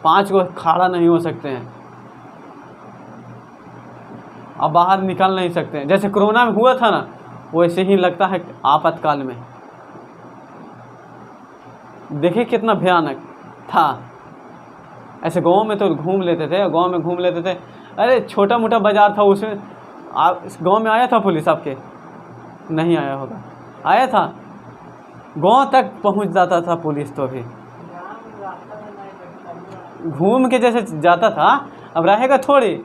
5 को खड़ा नहीं हो सकते हैं, अब बाहर निकल नहीं सकते हैं। जैसे कोरोना में हुआ था ना, वैसे ही लगता है आपातकाल में। देखिए कितना भयानक था। ऐसे गांव में तो घूम लेते थे, गांव में घूम लेते थे। अरे छोटा मोटा बाजार था, उसमें गांव में आया था पुलिस आपके? नहीं आया होगा। आया था? गांव तक पहुंच जाता था पुलिस, तो भी घूम के जैसे जाता था। अब रहेगा थोड़ी,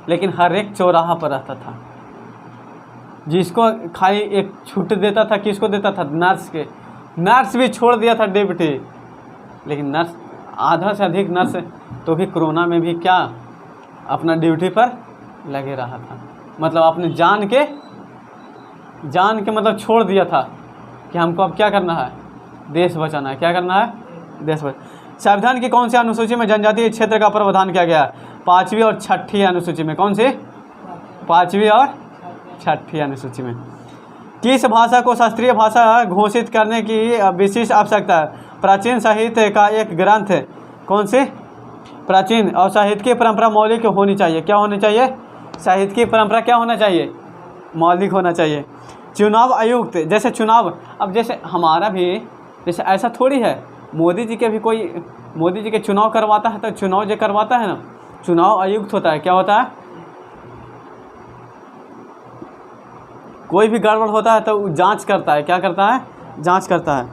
लेकिन हर एक चौराहा पर रहता था। जिसको खाली एक छूट देता था, किसको देता था? नर्स के। नर्स भी छोड़ दिया था ड्यूटी, लेकिन नर्स आधा से अधिक नर्स तो भी कोरोना में भी क्या अपना ड्यूटी पर लगे रहा था। मतलब अपने जान के मतलब छोड़ दिया था कि हमको अब क्या करना है? देश बचाना है। क्या करना है? देश बचाना। संविधान की कौन सी अनुसूची में जनजातीय क्षेत्र का प्रावधान किया गया है? 5वीं और 6ठी अनुसूची में। कौन सी? 5वीं और 6ठी अनुसूची में। किस भाषा को शास्त्रीय भाषा घोषित करने की विशिष्ट आवश्यकता है? प्राचीन साहित्य का एक ग्रंथ है। कौन सी? प्राचीन। और साहित्य की परंपरा मौलिक होनी चाहिए। क्या होनी चाहिए? साहित्य की परंपरा क्या होना चाहिए? मौलिक होना चाहिए। चुनाव आयुक्त, जैसे चुनाव, अब जैसे हमारा भी जैसे ऐसा थोड़ी है, मोदी जी के भी कोई, मोदी जी के चुनाव करवाता है तो चुनाव जो करवाता है ना, चुनाव आयुक्त होता है। क्या होता है? कोई भी गड़बड़ होता है तो जांच करता है। क्या करता है? जांच करता है।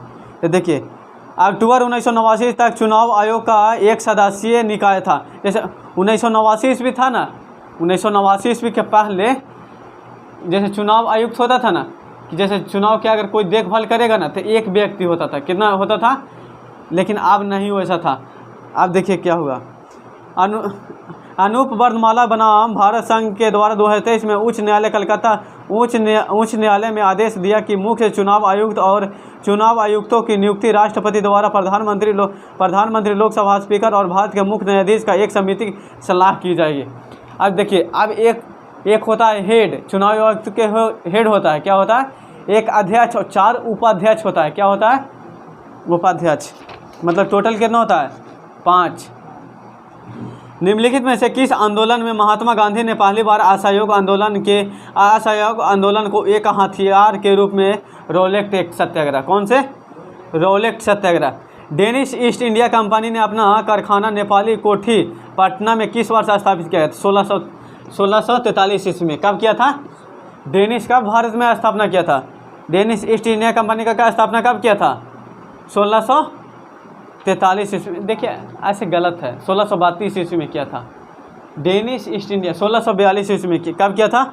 तो देखिए अक्टूबर 1989 तक चुनाव आयोग का एक सदस्यीय निकाय था। जैसे 1989 ईस्वी था ना, 1989 ईस्वी के पहले जैसे चुनाव आयुक्त होता था ना, कि जैसे चुनाव के अगर कोई देखभाल करेगा ना तो एक व्यक्ति होता था। कितना होता था? लेकिन अब नहीं वैसा था। अब देखिए क्या हुआ। अनूप वर्णमाला बनाम भारत संघ के द्वारा 2023 में उच्च न्यायालय कलकत्ता उच्च न्यायालय में आदेश दिया कि मुख्य चुनाव आयुक्त और चुनाव आयुक्तों की नियुक्ति राष्ट्रपति द्वारा प्रधानमंत्री लोकसभा स्पीकर और भारत के मुख्य न्यायाधीश का एक समिति सलाह की जाएगी। अब देखिए, अब एक होता है हेड, चुनाव आयुक्त के हेड होता है, क्या होता है, एक अध्यक्ष और 4 उपाध्यक्ष होता है, क्या होता है, उपाध्यक्ष। मतलब टोटल कितना होता है, 5। निम्नलिखित में से किस आंदोलन में महात्मा गांधी ने पहली बार असहयोग आंदोलन को एक हथियार के रूप में रोलेक्ट सत्याग्रह, कौन से, रोलेक्ट सत्याग्रह। डेनिश ईस्ट इंडिया कंपनी ने अपना कारखाना नेपाली कोठी पटना में किस वर्ष स्थापित किया था, 1643 ईस्वी में। कब किया था, डेनिश कब भारत में स्थापना किया था, डेनिश ईस्ट इंडिया कंपनी का क्या स्थापना कब किया था, 1643 ईस्वी में। देखिए ऐसे गलत है, 1632 ईस्वी में किया था। डेनिश ईस्ट इंडिया 1642 ईस्वी में कब किया था।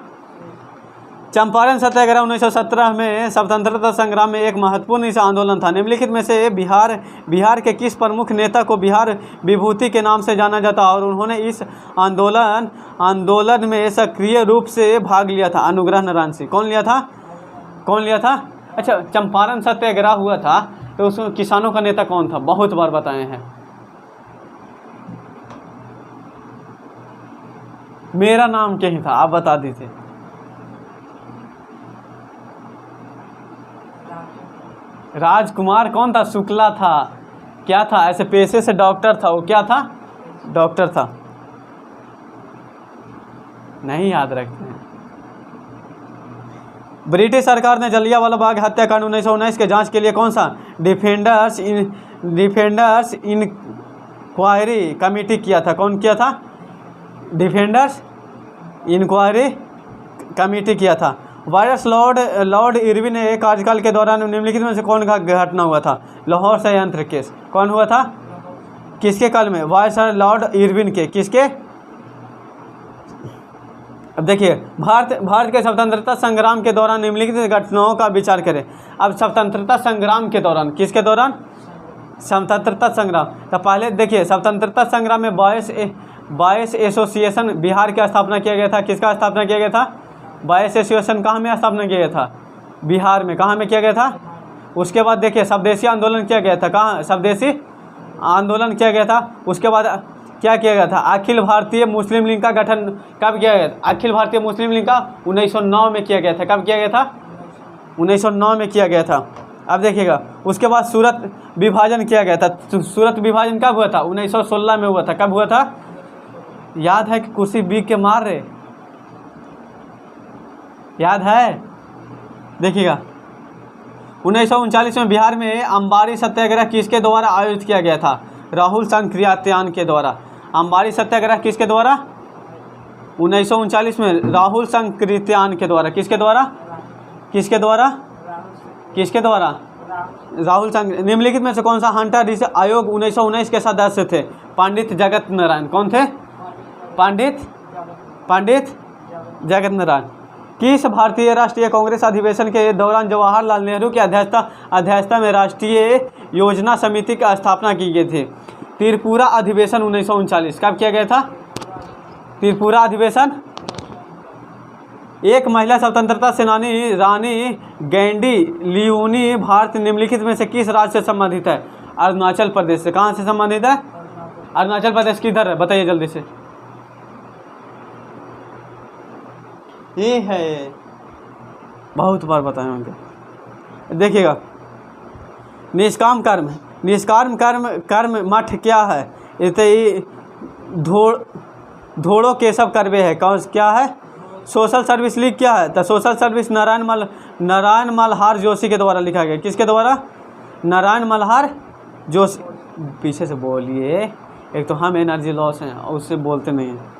चंपारण सत्याग्रह 1917 में स्वतंत्रता संग्राम में एक महत्वपूर्ण आंदोलन था। निम्नलिखित में से बिहार के किस प्रमुख नेता को बिहार विभूति के नाम से जाना जाता और उन्होंने इस आंदोलन में सक्रिय रूप से भाग लिया था, अनुग्रह नारायण सिंह। कौन लिया था। अच्छा, चंपारण सत्याग्रह हुआ था तो उसमें किसानों का नेता कौन था, बहुत बार बताए हैं। मेरा नाम क्या ही था, आप बता दीजिए। राजकुमार कौन था, शुक्ला था। क्या था, ऐसे पेशे से डॉक्टर था वो, क्या था, डॉक्टर था। नहीं याद रखते हैं। ब्रिटिश सरकार ने जलियांवाला बाग हत्याकांड 1919 के जांच के लिए कौन सा डिफेंडर्स इंक्वायरी कमेटी किया था, कौन किया था, डिफेंडर्स इंक्वायरी कमेटी किया था। वायरस लॉर्ड इरविन के कार्यकाल के दौरान निम्नलिखित में से कौन का घटना हुआ था, लाहौर संयंत्र केस। कौन हुआ था, किसके काल में, वायरस लॉर्ड इरविन के, किसके। अब देखिए, भारत के स्वतंत्रता संग्राम के दौरान निम्नलिखित घटनाओं का विचार करें। अब स्वतंत्रता संग्राम के दौरान, किसके दौरान, स्वतंत्रता संग्राम। तो पहले देखिए, स्वतंत्रता संग्राम में 22 एसोसिएशन बिहार की स्थापना किया गया था। किसका स्थापना किया गया था, 22 एसोसिएशन कहाँ में स्थापना किया गया था, बिहार में। कहाँ में किया गया था। उसके बाद देखिए, स्वदेशी आंदोलन किया गया था, कहाँ स्वदेशी आंदोलन किया गया था। उसके बाद क्या किया गया था, अखिल भारतीय मुस्लिम लीग का गठन कब किया गया था, अखिल भारतीय मुस्लिम लीग का 1909 में किया गया था। कब किया गया था, 1909 में किया गया था। अब देखिएगा, उसके बाद सूरत विभाजन किया गया था। सूरत विभाजन कब हुआ था, 1916 में हुआ था। कब हुआ था, याद है कि कुर्सी बीक के मार रहे, याद है। देखिएगा, 1939 में बिहार में अंबारी सत्याग्रह किसके द्वारा आयोजित किया गया था, राहुल संकृत्यान के द्वारा। अंबारी सत्याग्रह किसके द्वारा, 1939 में राहुल संकृत्यान के द्वारा। किसके द्वारा, राहुल संग। निम्नलिखित में से कौन सा हंटर रिसर्च आयोग 1919 के सदस्य थे, पंडित जगत नारायण। कौन थे, पंडित जगत नारायण। किस भारतीय राष्ट्रीय कांग्रेस अधिवेशन के दौरान जवाहरलाल नेहरू की अध्यक्षता में राष्ट्रीय योजना समिति की स्थापना की गई थी। त्रिपुरा अधिवेशन 1939 कब किया गया था, त्रिपुरा अधिवेशन। एक महिला स्वतंत्रता सेनानी रानी गैंडी लियोनी भारत निम्नलिखित में से किस राज्य से संबंधित है, अरुणाचल प्रदेश से। कहाँ से संबंधित है, अरुणाचल प्रदेश किधर है, बताइए जल्दी से। ये है, बहुत बार बताए होंगे। देखिएगा, निष्काम कर्म मठ क्या है, इसे धोड़ो केशव कर्वे है। कौन क्या है, सोशल सर्विस लीग क्या है, तो सोशल सर्विस नारायण मल्हार जोशी के द्वारा लिखा गया। किसके द्वारा, नारायण मल्हार जोशी। पीछे से बोलिए, एक तो हम एनर्जी लॉस हैं और उससे बोलते नहीं हैं।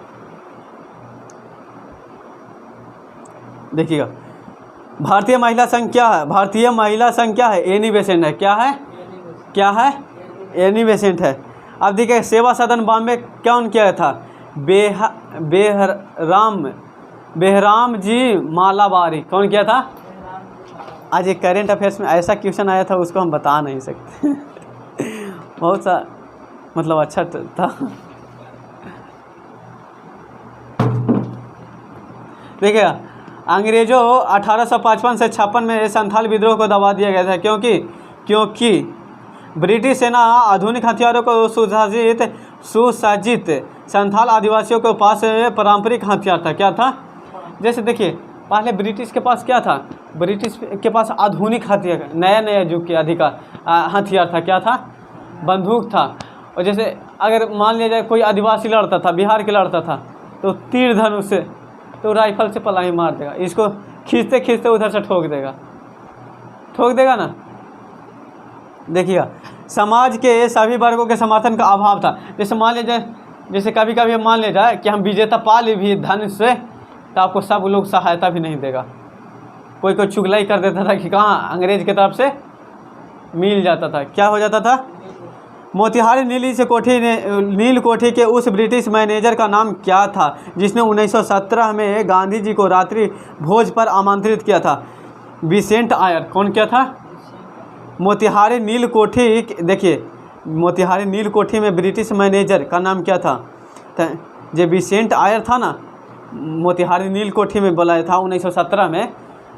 देखिएगा, भारतीय महिला संघ क्या है, भारतीय महिला संघ क्या है, एनी बेसेंट है। क्या है, एनी बेसेंट है। अब देखिए, सेवा सदन बॉम्बे कौन किया था, बेहराम जी मालाबारी। कौन किया था। आज एक करेंट अफेयर्स में ऐसा क्वेश्चन आया था, उसको हम बता नहीं सकते बहुत सा मतलब अच्छा था। देखिए, अंग्रेजों 1855 से 56 में संथाल विद्रोह को दबा दिया गया था, क्योंकि ब्रिटिश सेना आधुनिक हथियारों को सुसज्जित संथाल आदिवासियों के पास पारंपरिक हथियार था। क्या था? जैसे देखिए, पहले ब्रिटिश के पास क्या था? ब्रिटिश के पास आधुनिक हथियार, नया युग के हथियार था। क्या था? बंदूक था। और जैसे अगर मान लिया जाए कोई आदिवासी लड़ता था, बिहार के लड़ता था, तो तीर धनुष से, तो राइफल से पलाही मार देगा, इसको खींचते खींचते उधर से ठोक देगा ना। देखिएगा, समाज के सभी वर्गों के समर्थन का अभाव था। जैसे मान लिया जाए, जैसे कभी कभी मान लिया जाए कि हम विजेता पा ले भी धन से, तो आपको सब लोग सहायता भी नहीं देगा। कोई चुगलाई कर देता था कि कहाँ अंग्रेज की तरफ से मिल जाता था। क्या हो जाता था? मोतिहारी नील कोठी के उस ब्रिटिश मैनेजर का नाम क्या था जिसने 1917 में गांधी जी को रात्रि भोज पर आमंत्रित किया था? विसेंट आयर। कौन क्या था? मोतिहारी नील कोठी। देखिए, मोतिहारी नील कोठी में ब्रिटिश मैनेजर का नाम क्या था? जो विसेंट आयर था ना, मोतिहारी नील कोठी में बुलाया था 1917 में।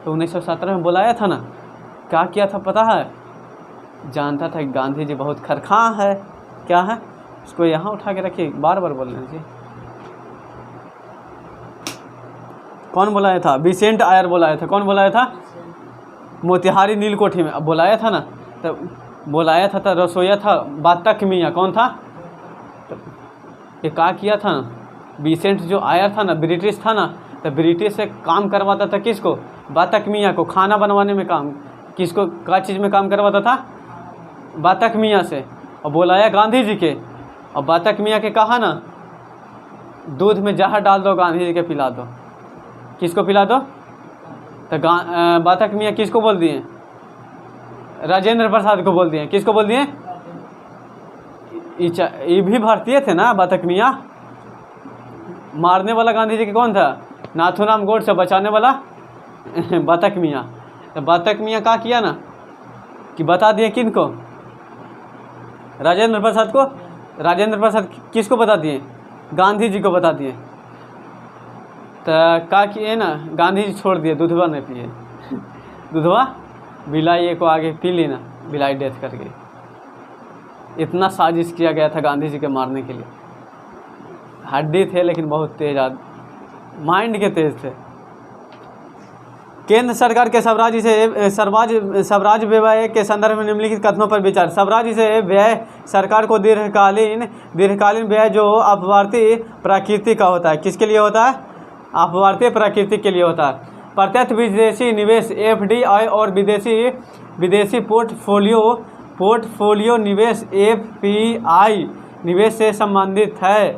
तो 1917 में बुलाया था ना, क्या किया था पता है? जानता था कि गांधी जी बहुत खरखां है। क्या है? उसको यहाँ उठा के रखिए, बार बार बोलने दीजिए। कौन बुलाया था? विसेंट आयर बुलाया था। कौन बुलाया था? मोतिहारी नील कोठी में। अब बुलाया था ना, तो बुलाया था, तो रसोईया था बातक मियाँ। कौन था? तो ये क्या किया था ना, विसेंट जो आयर था ना, ब्रिटिश था ना, तो ब्रिटिश से काम करवाता था। किसको? बातक मियाँ को। खाना बनवाने में काम, किसको क्या चीज़ में काम करवाता था? बातक मियाँ से। और बुलाया गांधी जी के, और बातक मियाँ के कहा ना, दूध में जहर डाल दो, गांधी जी के पिला दो। किसको पिला दो? तो बातक मियाँ किसको बोल दिए? राजेंद्र प्रसाद को बोल दिए। किसको बोल दिए? ये भी भारतीय थे ना बातक मियाँ। मारने वाला गांधी जी के कौन था? नाथूराम गोड से बचाने वाला बातक मियाँ। तो बातक मियाँ क्या किया ना कि बता दिए किनको? राजेंद्र प्रसाद को। राजेंद्र प्रसाद किसको बता दिए? गांधी जी को बता दिए। तो क्या किए ना, गांधी जी छोड़ दिए, दूधवा नहीं पिए। दूधवा बिलाई को आगे पी ली ना, बिलाई डेथ कर गई। इतना साजिश किया गया था गांधी जी के मारने के लिए। हड्डी थे लेकिन बहुत तेज माइंड के तेज थे। केंद्र सरकार के स्वराज व्यय के संदर्भ में निम्नलिखित कथनों पर विचार। स्वराज से व्यय सरकार को दीर्घकालीन व्यय जो अपवर्ती प्रकृति का होता है। किसके लिए होता है? अपवर्ती प्रकृति के लिए होता है। प्रत्यक्ष विदेशी निवेश FDI और विदेशी पोर्टफोलियो निवेश FPI निवेश से संबंधित है।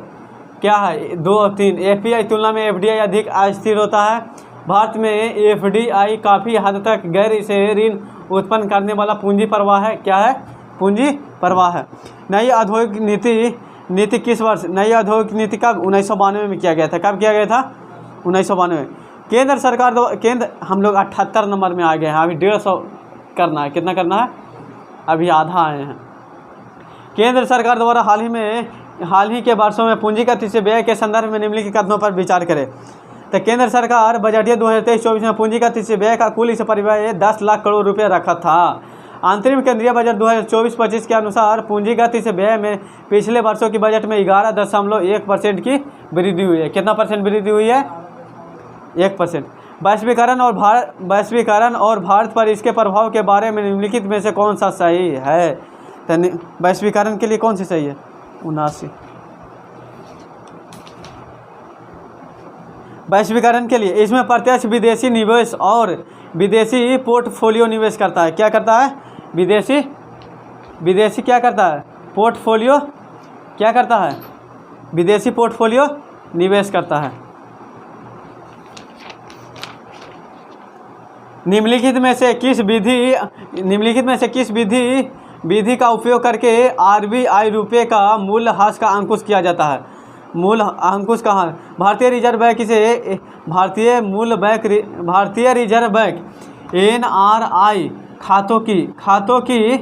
क्या है? 2 और 3। FPI तुलना में FDI अधिक अस्थिर होता है। भारत में FDI काफ़ी हद तक गैर ऋण उत्पन्न करने वाला पूंजी प्रवाह है। क्या है? पूंजी प्रवाह है। नई औद्योगिक नीति किस वर्ष? नई औद्योगिक नीति कब? 1992 में किया गया था। कब किया गया था? 1992 में। केंद्र सरकार हम लोग 78 नंबर में आ गए हैं। अभी 150 करना है। कितना करना है? अभी आधा आए हैं। केंद्र सरकार द्वारा हाल ही के वर्षों में पूंजीगत व्यय के संदर्भ में निम्नलिखित कथनों पर विचार करें। तो केंद्र सरकार बजटीय 2023-24 में पूंजीगत व्यय का कुल इस परिव्यय 10 लाख करोड़ रुपए रखा था। अंतरिम केंद्रीय बजट 2024-25 के अनुसार पूंजीगत व्यय में पिछले वर्षों की बजट में 11.1% की वृद्धि हुई है। कितना परसेंट वृद्धि हुई है? 1%। वैश्वीकरण और भारत पर इसके प्रभाव के बारे में निम्नलिखित में से कौन सा सही है? तो वैश्वीकरण के लिए कौन सी सही है? 79। वैश्वीकरण के लिए इसमें प्रत्यक्ष विदेशी निवेश और विदेशी पोर्टफोलियो निवेश करता है। क्या करता है? विदेशी क्या करता है? पोर्टफोलियो क्या करता है? विदेशी पोर्टफोलियो निवेश करता है। निम्नलिखित में से किस विधि का उपयोग करके RBI रुपये का मूल्यह्रास का अंकुश किया जाता है? मूल अंकुश कहाँ? भारतीय रिजर्व बैंक NRI खातों की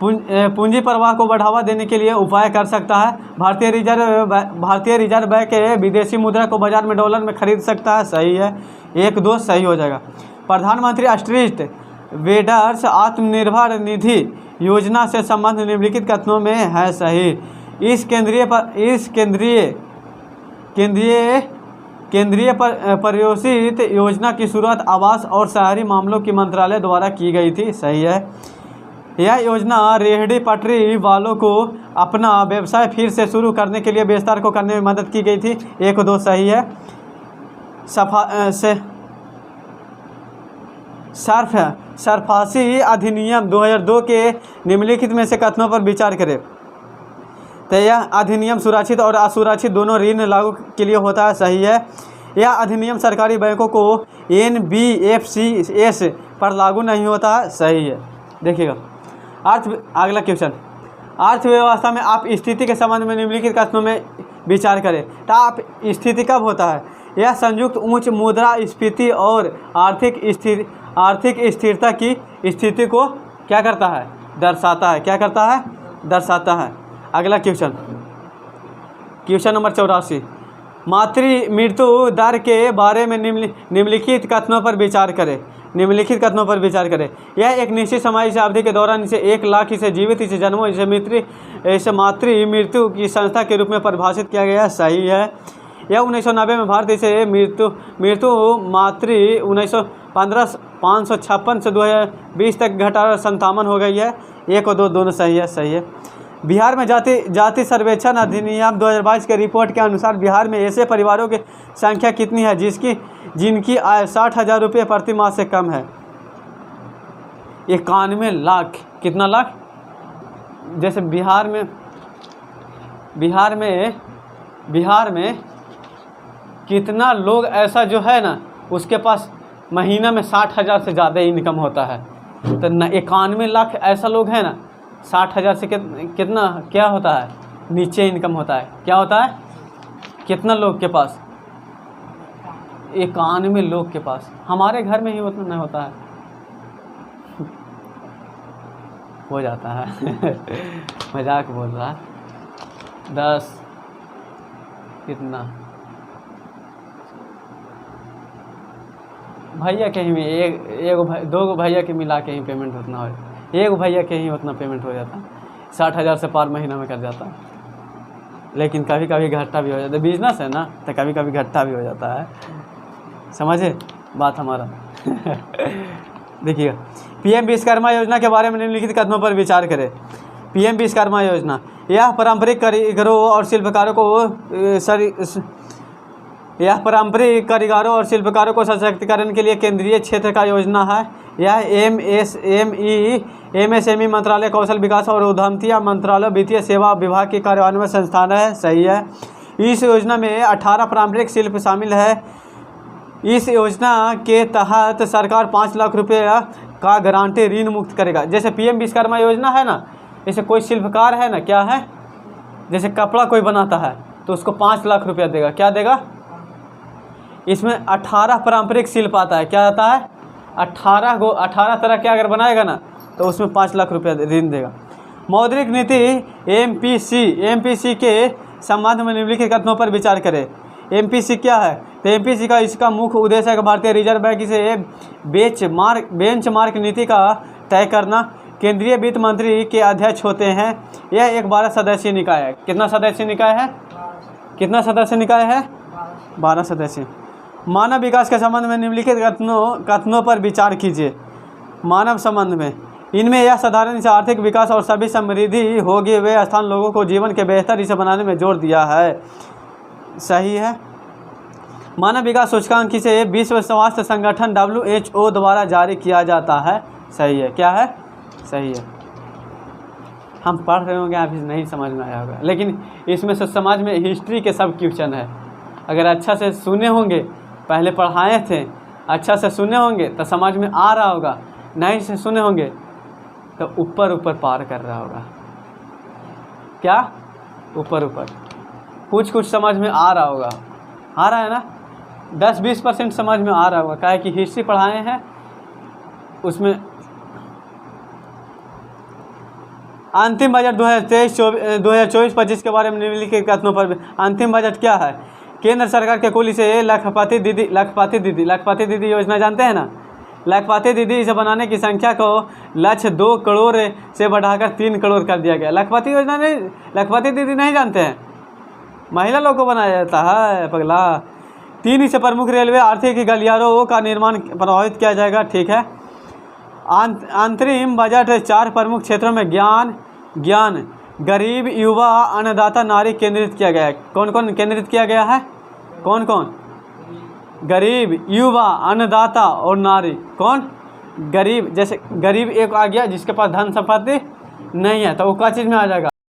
पूंजी प्रवाह को बढ़ावा देने के लिए उपाय कर सकता है। भारतीय रिजर्व बैंक विदेशी मुद्रा को बाजार में डॉलर में खरीद सकता है। सही है, 1-2 सही हो जाएगा। प्रधानमंत्री स्ट्रीट वेंडर्स आत्मनिर्भर निधि योजना से संबंध निम्नलिखित कथनों में है सही। इस केंद्रीय प्रायोजित योजना की शुरुआत आवास और शहरी मामलों की मंत्रालय द्वारा की गई थी। सही है। यह योजना रेहड़ी पटरी वालों को अपना व्यवसाय फिर से शुरू करने के लिए विस्तार को करने में मदद की गई थी। 1-2 सही है। सरफासी अधिनियम 2002 के निम्नलिखित में से कथनों पर विचार करें। तो यह अधिनियम सुरक्षित और असुरक्षित दोनों ऋण लागू के लिए होता है। सही है। यह अधिनियम सरकारी बैंकों को NBFCs पर लागू नहीं होता है। सही है। देखिएगा अगला क्वेश्चन, अर्थव्यवस्था में आप स्थिति के संबंध में निम्नलिखित कथनों में विचार करें। तो आप स्थिति कब होता है? यह संयुक्त उच्च मुद्रास्फीति और आर्थिक स्थिरता की स्थिति को क्या करता है? दर्शाता है। क्या करता है? दर्शाता है। अगला क्वेश्चन नंबर 84, मातृ मृत्यु दर के बारे में निम्नलिखित कथनों पर विचार करें। यह एक निश्चित समय से अवधि के दौरान इसे 1 लाख इसे जीवित इसे जन्मों इसे मातृ मृत्यु की संस्था के रूप में परिभाषित किया गया। सही है। यह 1990 में भारत इसे मृत्यु मातृ 556 से 2020 तक घटा 57 हो गई है। 1 और 2 दोनों सही है। बिहार में जाति सर्वेक्षण अधिनियम 2022 के रिपोर्ट के अनुसार बिहार में ऐसे परिवारों की संख्या कितनी है जिनकी आय 60,000 रुपये प्रति माह से कम है? 91 लाख। कितना लाख? जैसे बिहार में कितना लोग ऐसा जो है ना उसके पास महीना में 60,000 से ज़्यादा इनकम होता है। तो 91 लाख ऐसा लोग हैं ना, 60,000 से कितना क्या होता है? नीचे इनकम होता है। क्या होता है? कितना लोग के पास? 91 लोग के पास। हमारे घर में ही उतना नहीं होता है, हो जाता है। मजाक बोल रहा है। 10 कितना भैया के ही एगो 2 भैया के मिला के ही पेमेंट उतना हो, 1 भैया के ही उतना पेमेंट हो जाता। 60,000 से पार महीना में कर जाता। लेकिन कभी कभी घाटा भी हो जाता है। बिजनेस है ना, तो कभी कभी घाटा भी हो जाता है। समझे बात हमारा? देखिएगा, PM विश्वकर्मा योजना के बारे में निम्नलिखित कथनों पर विचार करें। PM विश्वकर्मा योजना यह पारंपरिक कारीगरों और शिल्पकारों को सशक्तिकरण के लिए केंद्रीय क्षेत्र का योजना है। यह MSME मंत्रालय, कौशल विकास और उद्यमिता मंत्रालय, वित्तीय सेवा विभाग की कार्यान्वयन संस्थान है। सही है। इस योजना में 18 पारंपरिक शिल्प शामिल है। इस योजना के तहत सरकार 5 लाख रुपये का गारंटी ऋण मुक्त करेगा। जैसे PM विश्वकर्मा योजना है ना, जैसे कोई शिल्पकार है ना, क्या है, जैसे कपड़ा कोई बनाता है तो उसको 5 लाख रुपया देगा। क्या देगा? इसमें 18 पारंपरिक शिल्प आता है। क्या आता है? 18 तरह के अगर बनाएगा ना तो उसमें 5 लाख रुपया ऋण देगा। मौद्रिक नीति MPC के संबंध में निम्नलिखित कथनों पर विचार करें। MPC क्या है? तो MPC का इसका मुख्य उद्देश्य है कि भारतीय रिजर्व बैंक इसे बेंचमार्क नीति का तय करना। केंद्रीय वित्त मंत्री के अध्यक्ष होते हैं। यह एक 12 सदस्यीय निकाय है। कितना सदस्यीय निकाय है? 12 सदस्य। मानव विकास के संबंध में निम्नलिखित कथनों पर विचार कीजिए। मानव संबंध में इनमें यह साधारण से आर्थिक विकास और सभी समृद्धि होगी वे स्थान लोगों को जीवन के बेहतर इसे बनाने में जोर दिया है। सही है। मानव विकास सूचकांक इसे विश्व स्वास्थ्य संगठन WHO द्वारा जारी किया जाता है। सही है। क्या है? सही है। हम पढ़ रहे होंगे, आप नहीं समझ में आया होगा, लेकिन इसमें से समाज में हिस्ट्री के सब क्वेश्चन है। अगर अच्छा से सुने होंगे, पहले पढ़ाए थे, अच्छा से सुने होंगे तो समझ में आ रहा होगा। नहीं से सुने होंगे तो ऊपर पार कर रहा होगा। क्या? ऊपर कुछ समझ में आ रहा होगा। आ रहा है ना? 10-20% समझ में आ रहा होगा। क्या है कि हिस्ट्री पढ़ाए हैं, उसमें अंतिम बजट 2024-25 के बारे में निम्नलिखित कथनों पर अंतिम बजट क्या है? केंद्र सरकार के कुल इसे लखपति दीदी योजना जानते हैं ना? लखपति दीदी इसे बनाने की संख्या को लक्ष्य 2 करोड़ से बढ़ाकर 3 करोड़ कर दिया गया। लखपति दीदी नहीं जानते हैं? महिला लोग को बनाया जाता है पगला। 3 इसे प्रमुख रेलवे आर्थिक गलियारों का निर्माण प्रभावित किया जाएगा। ठीक है। अंतरिम बजट 4 प्रमुख क्षेत्रों में ज्ञान गरीब युवा अन्नदाता नारी केंद्रित किया गया है। कौन कौन केंद्रित किया गया है? कौन कौन? गरीब युवा अन्नदाता और नारी। कौन? गरीब। जैसे गरीब एक आ गया जिसके पास धन संपत्ति नहीं है तो वो क्या चीज़ में आ जाएगा?